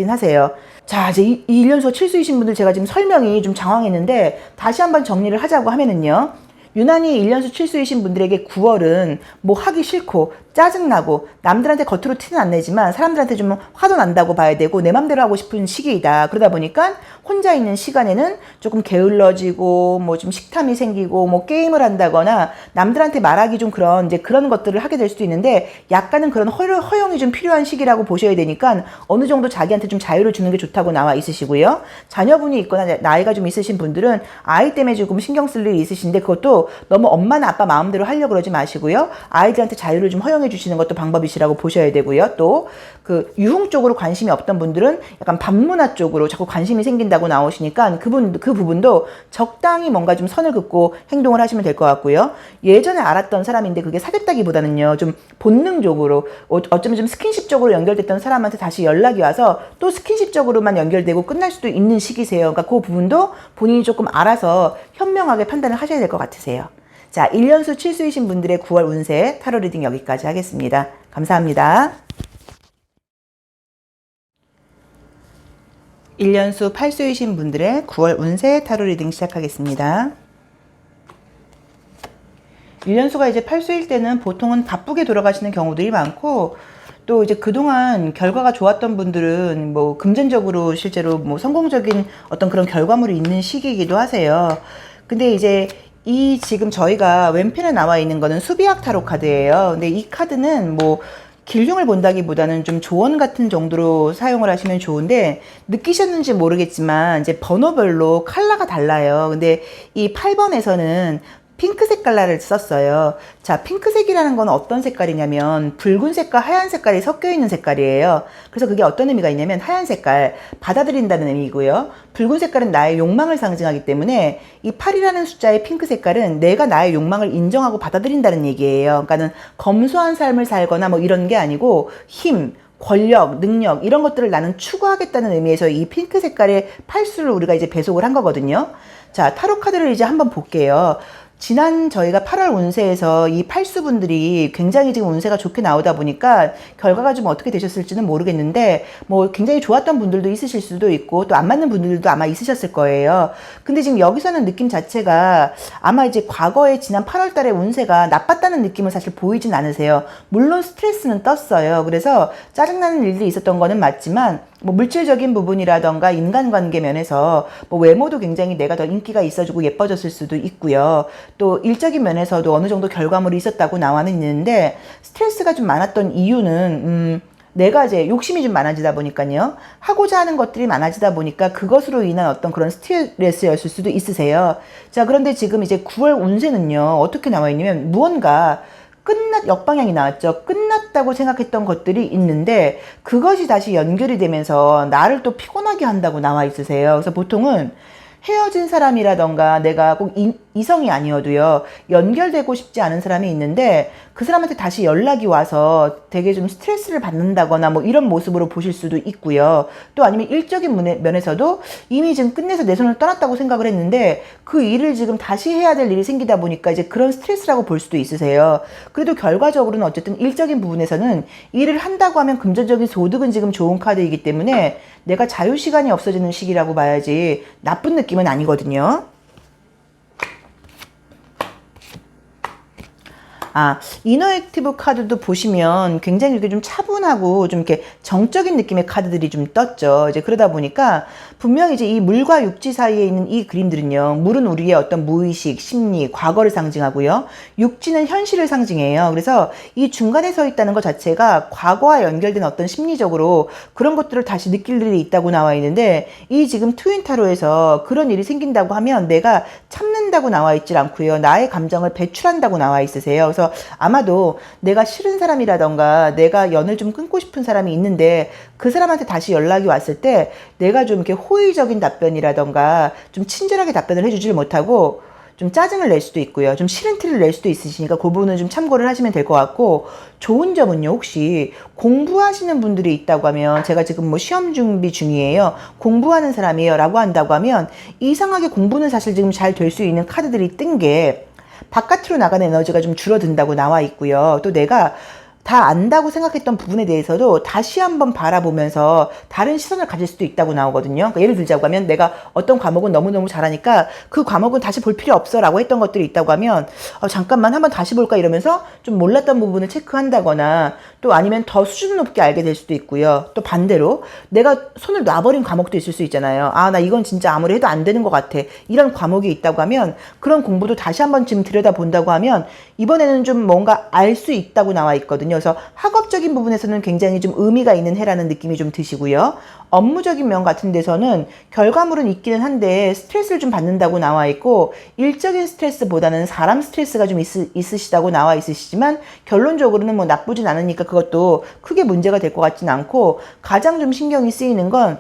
[SPEAKER 1] 하세요. 자, 이제 이 1년수 7수이신 분들 제가 지금 설명이 좀 장황했는데 다시 한번 정리를 하자고 하면은요, 유난히 1년수 7수이신 분들에게 9월은 하기 싫고 짜증나고 남들한테 겉으로 티는 안 내지만 사람들한테 좀 화도 난다고 봐야 되고 내 맘대로 하고 싶은 시기이다. 그러다 보니까 혼자 있는 시간에는 조금 게을러지고 좀 식탐이 생기고 게임을 한다거나 남들한테 말하기 좀 그런 것들을 하게 될 수도 있는데, 약간은 그런 허용이 좀 필요한 시기라고 보셔야 되니까 어느 정도 자기한테 좀 자유를 주는 게 좋다고 나와 있으시고요. 자녀분이 있거나 나이가 좀 있으신 분들은 아이 때문에 조금 신경 쓸 일이 있으신데, 그것도 때도 너무 엄마나 아빠 마음대로 하려고 그러지 마시고요. 아이들한테 자유를 좀 허용해 주시는 것도 방법이시라고 보셔야 되고요. 또 그 유흥 쪽으로 관심이 없던 분들은 약간 밤문화 쪽으로 자꾸 관심이 생긴다고 나오시니까 그 부분도 적당히 뭔가 좀 선을 긋고 행동을 하시면 될 것 같고요. 예전에 알았던 사람인데 그게 사귀었다기보다는요, 좀 본능적으로 어쩌면 좀 스킨십적으로 연결됐던 사람한테 다시 연락이 와서 또 스킨십적으로만 연결되고 끝날 수도 있는 시기세요. 그러니까 그 부분도 본인이 조금 알아서 현명하게 판단을 하셔야 될 것 같으세요. 자, 1년수 7수이신 분들의 9월 운세 타로 리딩 여기까지 하겠습니다. 감사합니다. 1년수 8수이신 분들의 9월 운세 타로 리딩 시작하겠습니다. 1년수가 이제 8수일 때는 보통은 바쁘게 돌아가시는 경우들이 많고, 또 이제 그동안 결과가 좋았던 분들은 뭐 금전적으로 실제로 뭐 성공적인 어떤 그런 결과물이 있는 시기이기도 하세요. 근데 이제 이 지금 저희가 왼편에 나와 있는 거는 수비학 타로 카드예요. 근데 이 카드는 뭐 길흉을 본다기보다는 좀 조언 같은 정도로 사용을 하시면 좋은데, 느끼셨는지 모르겠지만 이제 번호별로 컬러가 달라요. 근데 이 8번에서는 핑크색 컬러를 썼어요. 자, 핑크색이라는 건 어떤 색깔이냐면 붉은색과 하얀 색깔이 섞여 있는 색깔이에요. 그래서 그게 어떤 의미가 있냐면 하얀 색깔, 받아들인다는 의미고요. 붉은 색깔은 나의 욕망을 상징하기 때문에 이 8이라는 숫자의 핑크 색깔은 내가 나의 욕망을 인정하고 받아들인다는 얘기예요. 그러니까는 검소한 삶을 살거나 뭐 이런 게 아니고 힘, 권력, 능력 이런 것들을 나는 추구하겠다는 의미에서 이 핑크 색깔의 8수를 우리가 이제 배속을 한 거거든요. 자, 타로 카드를 이제 한번 볼게요. 지난 저희가 8월 운세에서 이 8수분들이 굉장히 지금 운세가 좋게 나오다 보니까 결과가 좀 어떻게 되셨을지는 모르겠는데, 뭐 굉장히 좋았던 분들도 있으실 수도 있고 또 안 맞는 분들도 아마 있으셨을 거예요. 근데 지금 여기서는 느낌 자체가 아마 이제 과거에 지난 8월 달에 운세가 나빴다는 느낌을 사실 보이진 않으세요. 물론 스트레스는 떴어요. 그래서 짜증나는 일들이 있었던 거는 맞지만 뭐 물질적인 부분이라던가 인간관계 면에서 뭐 외모도 굉장히 내가 더 인기가 있어지고 예뻐졌을 수도 있고요. 또 일적인 면에서도 어느 정도 결과물이 있었다고 나와는 있는데, 스트레스가 좀 많았던 이유는 내가 이제 욕심이 좀 많아지다 보니까요. 하고자 하는 것들이 많아지다 보니까 그것으로 인한 어떤 그런 스트레스였을 수도 있으세요. 자, 그런데 지금 이제 9월 운세는요, 어떻게 나와 있냐면 무언가 역방향이 나왔죠. 끝났다고 생각했던 것들이 있는데 그것이 다시 연결이 되면서 나를 또 피곤하게 한다고 나와 있으세요. 그래서 보통은 헤어진 사람이라던가 내가 꼭 이성이 아니어도요, 연결되고 싶지 않은 사람이 있는데 그 사람한테 다시 연락이 와서 되게 좀 스트레스를 받는다거나 뭐 이런 모습으로 보실 수도 있고요. 또 아니면 일적인 면에서도 이미 지금 끝내서 내 손을 떠났다고 생각을 했는데 그 일을 지금 다시 해야 될 일이 생기다 보니까 이제 그런 스트레스라고 볼 수도 있으세요. 그래도 결과적으로는 어쨌든 일적인 부분에서는 일을 한다고 하면 금전적인 소득은 지금 좋은 카드이기 때문에 내가 자유시간이 없어지는 시기라고 봐야지 나쁜 느낌은 아니거든요. 아, 이너 액티브 카드도 보시면 굉장히 이렇게 좀 차분하고 좀 이렇게 정적인 느낌의 카드들이 좀 떴죠. 이제 그러다 보니까 분명히 이제 이 물과 육지 사이에 있는 이 그림들은요, 물은 우리의 어떤 무의식, 심리, 과거를 상징하고요. 육지는 현실을 상징해요. 그래서 이 중간에 서 있다는 것 자체가 과거와 연결된 어떤 심리적으로 그런 것들을 다시 느낄 일이 있다고 나와 있는데, 이 지금 트윈 타로에서 그런 일이 생긴다고 하면 내가 참는다고 나와 있질 않고요. 나의 감정을 배출한다고 나와 있으세요. 그래서 아마도 내가 싫은 사람이라던가 내가 연을 좀 끊고 싶은 사람이 있는데 그 사람한테 다시 연락이 왔을 때 내가 좀 이렇게 호의적인 답변이라던가 좀 친절하게 답변을 해주질 못하고 좀 짜증을 낼 수도 있고요. 좀 싫은 티를 낼 수도 있으시니까 그 부분은 좀 참고를 하시면 될 것 같고, 좋은 점은요, 혹시 공부하시는 분들이 있다고 하면, 제가 지금 뭐 시험 준비 중이에요, 공부하는 사람이에요 라고 한다고 하면 이상하게 공부는 사실 지금 잘 될 수 있는 카드들이 뜬 게 바깥으로 나가는 에너지가 좀 줄어든다고 나와 있고요. 또 내가 다 안다고 생각했던 부분에 대해서도 다시 한번 바라보면서 다른 시선을 가질 수도 있다고 나오거든요. 그러니까 예를 들자고 하면 내가 어떤 과목은 너무너무 잘하니까 그 과목은 다시 볼 필요 없어 라고 했던 것들이 있다고 하면 잠깐만 한번 다시 볼까 이러면서 좀 몰랐던 부분을 체크한다거나, 또 아니면 더 수준 높게 알게 될 수도 있고요. 또 반대로 내가 손을 놔버린 과목도 있을 수 있잖아요. 아, 나 이건 진짜 아무리 해도 안 되는 것 같아, 이런 과목이 있다고 하면 그런 공부도 다시 한번 지금 들여다본다고 하면 이번에는 좀 뭔가 알 수 있다고 나와 있거든요. 그래서 학업적인 부분에서는 굉장히 좀 의미가 있는 해라는 느낌이 좀 드시고요. 업무적인 면 같은 데서는 결과물은 있기는 한데 스트레스를 좀 받는다고 나와 있고, 일적인 스트레스보다는 사람 스트레스가 좀 있으시다고 나와 있으시지만 결론적으로는 뭐 나쁘진 않으니까 그것도 크게 문제가 될 것 같진 않고, 가장 좀 신경이 쓰이는 건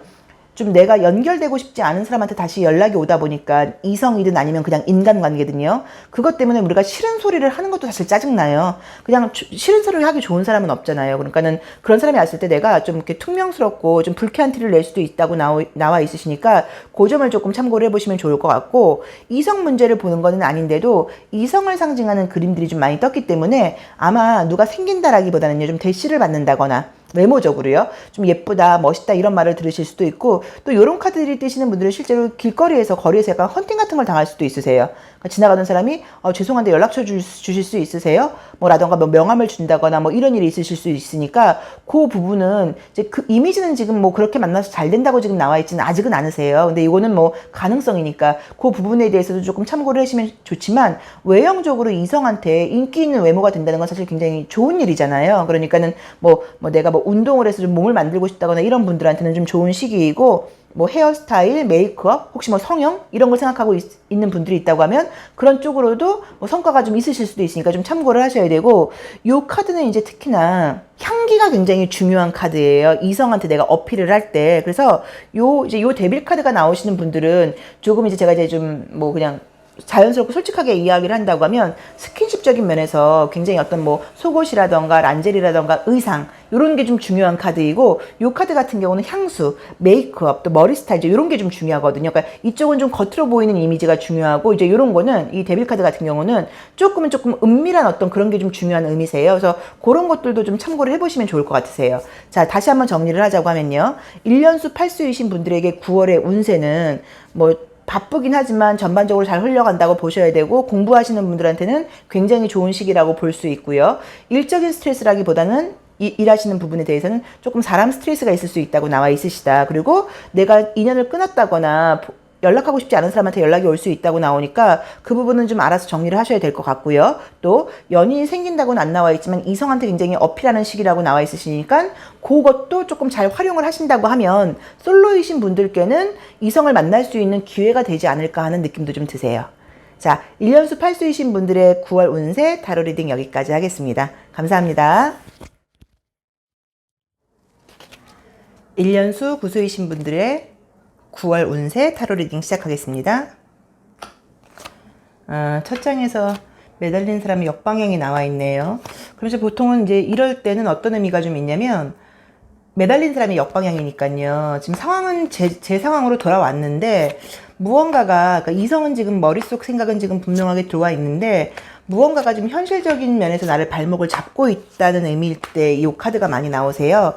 [SPEAKER 1] 좀 내가 연결되고 싶지 않은 사람한테 다시 연락이 오다 보니까, 이성이든 아니면 그냥 인간관계든요. 그것 때문에 우리가 싫은 소리를 하는 것도 사실 짜증나요. 그냥 싫은 소리를 하기 좋은 사람은 없잖아요. 그러니까는 그런 사람이 왔을 때 내가 좀 이렇게 퉁명스럽고 좀 불쾌한 티를 낼 수도 있다고 나와 있으시니까 그 점을 조금 참고를 해보시면 좋을 것 같고, 이성 문제를 보는 거는 아닌데도 이성을 상징하는 그림들이 좀 많이 떴기 때문에 아마 누가 생긴다라기보다는요, 좀 대시를 받는다거나 외모적으로요, 좀 예쁘다, 멋있다 이런 말을 들으실 수도 있고, 또 이런 카드들이 뜨시는 분들은 실제로 길거리에서, 거리에서 약간 헌팅 같은 걸 당할 수도 있으세요. 그러니까 지나가는 사람이 죄송한데 연락처 주실 수 있으세요? 뭐 라던가 뭐 명함을 준다거나 뭐 이런 일이 있으실 수 있으니까, 그 부분은 이제 그 이미지는 지금 뭐 그렇게 만나서 잘 된다고 지금 나와 있지는 아직은 않으세요. 근데 이거는 뭐 가능성이니까 그 부분에 대해서도 조금 참고를 하시면 좋지만, 외형적으로 이성한테 인기 있는 외모가 된다는 건 사실 굉장히 좋은 일이잖아요. 그러니까는 뭐 내가 뭐 운동을 해서 좀 몸을 만들고 싶다거나 이런 분들한테는 좀 좋은 시기이고, 뭐 헤어스타일, 메이크업, 혹시 뭐 성형 이런 걸 생각하고 있는 분들이 있다고 하면 그런 쪽으로도 뭐 성과가 좀 있으실 수도 있으니까 좀 참고를 하셔야 되고, 요 카드는 이제 특히나 향기가 굉장히 중요한 카드예요. 이성한테 내가 어필을 할 때. 그래서 요 데빌 카드가 나오시는 분들은 조금 이제 제가 이제 좀 뭐 그냥 자연스럽고 솔직하게 이야기를 한다고 하면, 스킨십적인 면에서 굉장히 어떤 뭐 속옷이라던가 란제리라던가 의상 이런 게 좀 중요한 카드이고, 이 카드 같은 경우는 향수, 메이크업, 또 머리 스타일 이런 게 좀 중요하거든요. 그러니까 이쪽은 좀 겉으로 보이는 이미지가 중요하고, 이제 이런 거는 이 데빌 카드 같은 경우는 조금 은밀한 어떤 그런 게 좀 중요한 의미세요. 그래서 그런 것들도 좀 참고를 해보시면 좋을 것 같으세요. 자, 다시 한번 정리를 하자고 하면요, 1년수 8수이신 분들에게 9월의 운세는 뭐 바쁘긴 하지만 전반적으로 잘 흘러간다고 보셔야 되고, 공부하시는 분들한테는 굉장히 좋은 시기라고 볼 수 있고요. 일적인 스트레스라기보다는 일하시는 부분에 대해서는 조금 사람 스트레스가 있을 수 있다고 나와 있으시다. 그리고 내가 인연을 끊었다거나 연락하고 싶지 않은 사람한테 연락이 올 수 있다고 나오니까 그 부분은 좀 알아서 정리를 하셔야 될 것 같고요. 또 연인이 생긴다고는 안 나와 있지만 이성한테 굉장히 어필하는 시기라고 나와 있으시니까 그것도 조금 잘 활용을 하신다고 하면 솔로이신 분들께는 이성을 만날 수 있는 기회가 되지 않을까 하는 느낌도 좀 드세요. 자, 1년수 8수이신 분들의 9월 운세 타로 리딩 여기까지 하겠습니다. 감사합니다. 1년수 9수이신 분들의 9월 운세 타로 리딩 시작하겠습니다. 첫 장에서 매달린 사람이 역방향이 나와 있네요. 그래서 보통은 이제 이럴 때는 어떤 의미가 좀 있냐면, 매달린 사람이 역방향이니까요. 지금 상황은 제 상황으로 돌아왔는데, 무언가가, 그러니까 이성은 지금 머릿속 생각은 지금 분명하게 들어와 있는데, 무언가가 좀 현실적인 면에서 나를 발목을 잡고 있다는 의미일 때 이 카드가 많이 나오세요.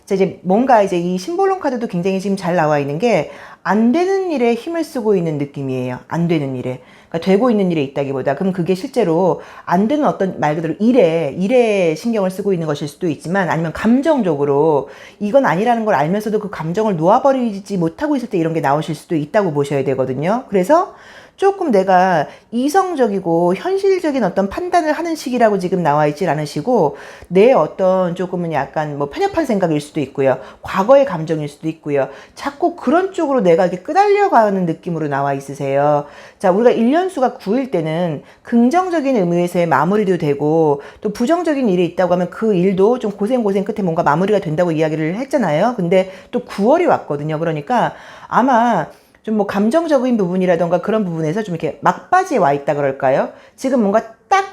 [SPEAKER 1] 자, 이제 뭔가 이제 이 심볼론 카드도 굉장히 지금 잘 나와 있는 게, 안 되는 일에 힘을 쓰고 있는 느낌이에요. 안 되는 일에. 그러니까 되고 있는 일에 있다기보다, 그럼 그게 실제로 안 되는 어떤 말 그대로 일에 신경을 쓰고 있는 것일 수도 있지만, 아니면 감정적으로 이건 아니라는 걸 알면서도 그 감정을 놓아버리지 못하고 있을 때 이런 게 나오실 수도 있다고 보셔야 되거든요. 그래서 조금 내가 이성적이고 현실적인 어떤 판단을 하는 시기라고 지금 나와 있질 않으시고, 내 어떤 조금은 약간 뭐 편협한 생각일 수도 있고요. 과거의 감정일 수도 있고요. 자꾸 그런 쪽으로 내가 이렇게 끄달려가는 느낌으로 나와 있으세요. 자, 우리가 1년수가 9일 때는 긍정적인 의미에서의 마무리도 되고, 또 부정적인 일이 있다고 하면 그 일도 좀 고생 끝에 뭔가 마무리가 된다고 이야기를 했잖아요. 근데 또 9월이 왔거든요. 그러니까 아마 좀 뭐 감정적인 부분이라던가 그런 부분에서 좀 이렇게 막바지에 와 있다 그럴까요? 지금 뭔가 딱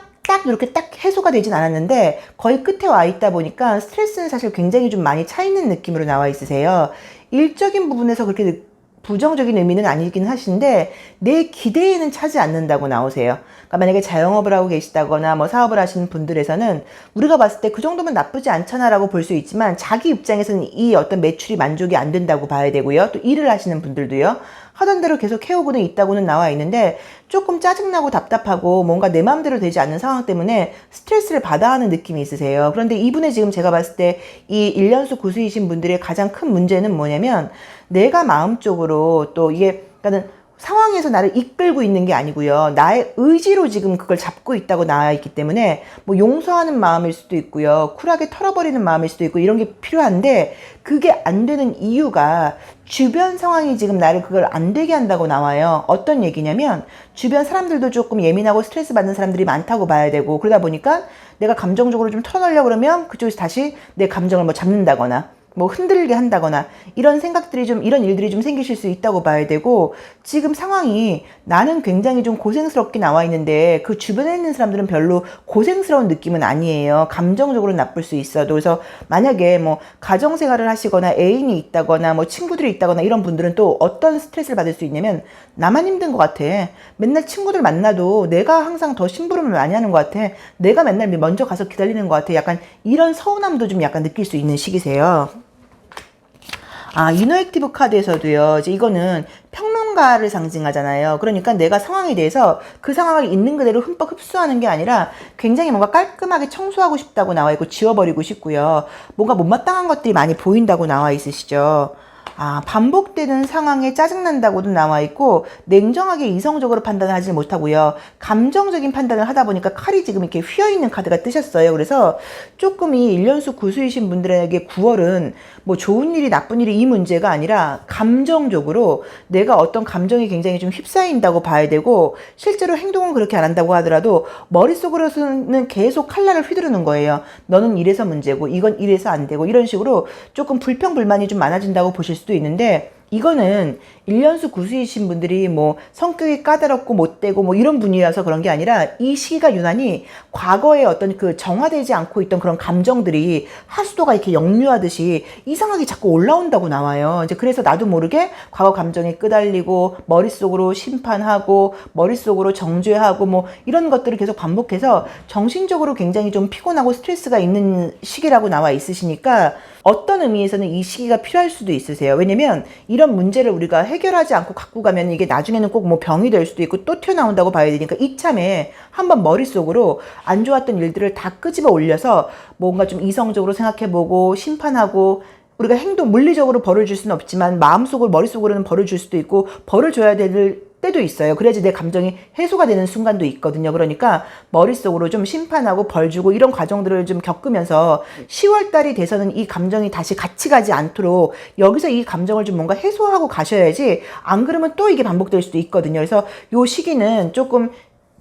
[SPEAKER 1] 이렇게 딱 해소가 되진 않았는데 거의 끝에 와 있다 보니까 스트레스는 사실 굉장히 좀 많이 차 있는 느낌으로 나와 있으세요. 일적인 부분에서 그렇게 부정적인 의미는 아니긴 하신데, 내 기대에는 차지 않는다고 나오세요. 그러니까 만약에 자영업을 하고 계시다거나 뭐 사업을 하시는 분들에서는 우리가 봤을 때 그 정도면 나쁘지 않잖아라고 볼 수 있지만, 자기 입장에서는 이 어떤 매출이 만족이 안 된다고 봐야 되고요. 또 일을 하시는 분들도요, 하던 대로 계속 해오고는 있다고는 나와 있는데, 조금 짜증나고 답답하고 뭔가 내 마음대로 되지 않는 상황 때문에 스트레스를 받아 하는 느낌이 있으세요. 그런데 이분의 지금 제가 봤을 때 이 1년수 9수이신 분들의 가장 큰 문제는 뭐냐면, 내가 마음적으로 또 이게, 그러니까는 상황에서 나를 이끌고 있는 게 아니고요. 나의 의지로 지금 그걸 잡고 있다고 나와 있기 때문에 뭐 용서하는 마음일 수도 있고요. 쿨하게 털어버리는 마음일 수도 있고 이런 게 필요한데 그게 안 되는 이유가 주변 상황이 지금 나를 그걸 안 되게 한다고 나와요. 어떤 얘기냐면 주변 사람들도 조금 예민하고 스트레스 받는 사람들이 많다고 봐야 되고 그러다 보니까 내가 감정적으로 좀 털어내려고 그러면 그쪽에서 다시 내 감정을 뭐 잡는다거나 뭐 흔들게 한다거나 이런 생각들이 좀 이런 일들이 좀 생기실 수 있다고 봐야 되고 지금 상황이 나는 굉장히 좀 고생스럽게 나와 있는데 그 주변에 있는 사람들은 별로 고생스러운 느낌은 아니에요. 감정적으로 나쁠 수 있어도. 그래서 만약에 뭐 가정생활을 하시거나 애인이 있다거나 뭐 친구들이 있다거나 이런 분들은 또 어떤 스트레스를 받을 수 있냐면 나만 힘든 것 같아. 맨날 친구들 만나도 내가 항상 더 심부름을 많이 하는 것 같아. 내가 맨날 먼저 가서 기다리는 것 같아. 약간 이런 서운함도 좀 약간 느낄 수 있는 시기세요. 이너액티브 카드에서도요, 이제 이거는 평론가를 상징하잖아요. 그러니까 내가 상황에 대해서 그 상황을 있는 그대로 흠뻑 흡수하는 게 아니라 굉장히 뭔가 깔끔하게 청소하고 싶다고 나와 있고 지워버리고 싶고요. 뭔가 못마땅한 것들이 많이 보인다고 나와 있으시죠. 반복되는 상황에 짜증난다고도 나와 있고 냉정하게 이성적으로 판단을 하지 못하고요. 감정적인 판단을 하다 보니까 칼이 지금 이렇게 휘어있는 카드가 뜨셨어요. 그래서 조금 이 1년수 구수이신 분들에게 9월은 뭐 좋은 일이 나쁜 일이 이 문제가 아니라 감정적으로 내가 어떤 감정이 굉장히 좀 휩싸인다고 봐야 되고 실제로 행동은 그렇게 안 한다고 하더라도 머릿속으로는 계속 칼날을 휘두르는 거예요. 너는 이래서 문제고 이건 이래서 안 되고 이런 식으로 조금 불평불만이 좀 많아진다고 보실 수도 있는데 이거는 1년수 구수이신 분들이 뭐 성격이 까다롭고 못되고 뭐 이런 분이라서 그런 게 아니라 이 시기가 유난히 과거에 어떤 그 정화되지 않고 있던 그런 감정들이 하수도가 이렇게 역류하듯이 이상하게 자꾸 올라온다고 나와요. 이제 그래서 나도 모르게 과거 감정에 끄달리고 머릿속으로 심판하고 머릿속으로 정죄하고 뭐 이런 것들을 계속 반복해서 정신적으로 굉장히 좀 피곤하고 스트레스가 있는 시기라고 나와 있으시니까 어떤 의미에서는 이 시기가 필요할 수도 있으세요. 왜냐면 이런 문제를 우리가 해결하지 않고 갖고 가면 이게 나중에는 꼭 뭐 병이 될 수도 있고 또 튀어나온다고 봐야 되니까 이참에 한번 머릿속으로 안 좋았던 일들을 다 끄집어 올려서 뭔가 좀 이성적으로 생각해보고 심판하고 우리가 물리적으로 벌을 줄 수는 없지만 마음속으로 머릿속으로는 벌을 줄 수도 있고 벌을 줘야 될 때도 있어요. 그래야지 내 감정이 해소가 되는 순간도 있거든요. 그러니까 머릿속으로 좀 심판하고 벌 주고 이런 과정들을 좀 겪으면서 10월 달이 돼서는 이 감정이 다시 같이 가지 않도록 여기서 이 감정을 좀 뭔가 해소하고 가셔야지 안 그러면 또 이게 반복될 수도 있거든요. 그래서 요 시기는 조금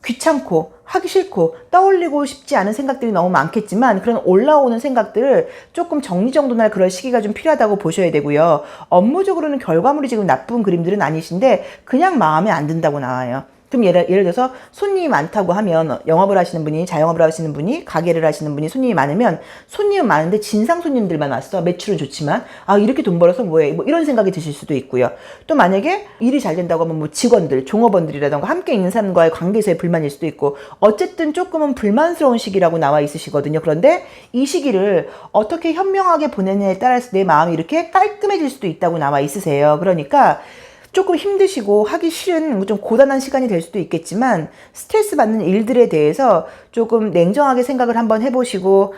[SPEAKER 1] 귀찮고 하기 싫고 떠올리고 싶지 않은 생각들이 너무 많겠지만 그런 올라오는 생각들을 조금 정리정돈할 그럴 시기가 좀 필요하다고 보셔야 되고요. 업무적으로는 결과물이 지금 나쁜 그림들은 아니신데 그냥 마음에 안 든다고 나와요. 그럼 예를 들어서 손님이 많다고 하면 영업을 하시는 분이 자영업을 하시는 분이 가게를 하시는 분이 손님이 많으면 손님은 많은데 진상 손님들만 왔어. 매출은 좋지만 이렇게 돈 벌어서 뭐해 뭐 이런 생각이 드실 수도 있고요. 또 만약에 일이 잘 된다고 하면 뭐 직원들 종업원들이라던가 함께 있는 사람과의 관계에서의 불만일 수도 있고 어쨌든 조금은 불만스러운 시기라고 나와 있으시거든요. 그런데 이 시기를 어떻게 현명하게 보내느냐에 따라서 내 마음이 이렇게 깔끔해질 수도 있다고 나와 있으세요. 그러니까 조금 힘드시고 하기 싫은 좀 고단한 시간이 될 수도 있겠지만 스트레스 받는 일들에 대해서 조금 냉정하게 생각을 한번 해보시고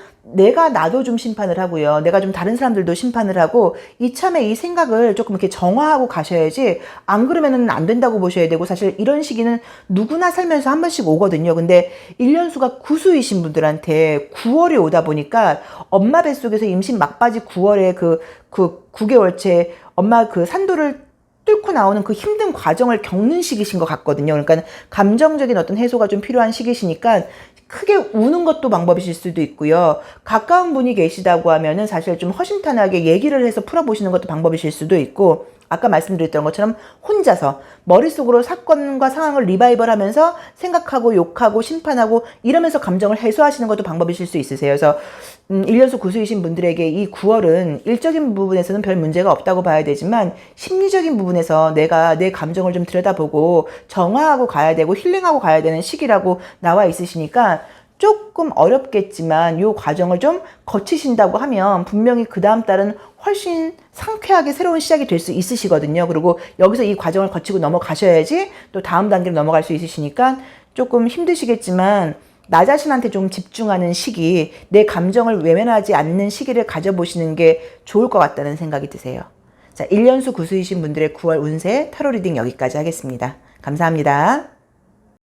[SPEAKER 1] 나도 좀 심판을 하고요. 내가 좀 다른 사람들도 심판을 하고 이참에 이 생각을 조금 이렇게 정화하고 가셔야지 안 그러면은 안 된다고 보셔야 되고 사실 이런 시기는 누구나 살면서 한 번씩 오거든요. 근데 1년수가 구수이신 분들한테 9월이 오다 보니까 엄마 뱃속에서 임신 막바지 9월에 그 9개월째 엄마 그 산도를 뚫고 나오는 그 힘든 과정을 겪는 시기신 것 같거든요. 그러니까 감정적인 어떤 해소가 좀 필요한 시기시니까 크게 우는 것도 방법이실 수도 있고요. 가까운 분이 계시다고 하면은 사실 좀 허심탄회하게 얘기를 해서 풀어보시는 것도 방법이실 수도 있고 아까 말씀드렸던 것처럼 혼자서 머릿속으로 사건과 상황을 리바이벌 하면서 생각하고 욕하고 심판하고 이러면서 감정을 해소하시는 것도 방법이실 수 있으세요. 그래서 1년수 구수이신 분들에게 이 9월은 일적인 부분에서는 별 문제가 없다고 봐야 되지만 심리적인 부분에서 내가 내 감정을 좀 들여다보고 정화하고 가야 되고 힐링하고 가야 되는 시기라고 나와 있으시니까 조금 어렵겠지만 이 과정을 좀 거치신다고 하면 분명히 그 다음 달은 훨씬 상쾌하게 새로운 시작이 될 수 있으시거든요. 그리고 여기서 이 과정을 거치고 넘어가셔야지 또 다음 단계로 넘어갈 수 있으시니까 조금 힘드시겠지만 나 자신한테 좀 집중하는 시기, 내 감정을 외면하지 않는 시기를 가져보시는 게 좋을 것 같다는 생각이 드세요. 자, 1년수 구수이신 분들의 9월 운세 타로 리딩 여기까지 하겠습니다. 감사합니다.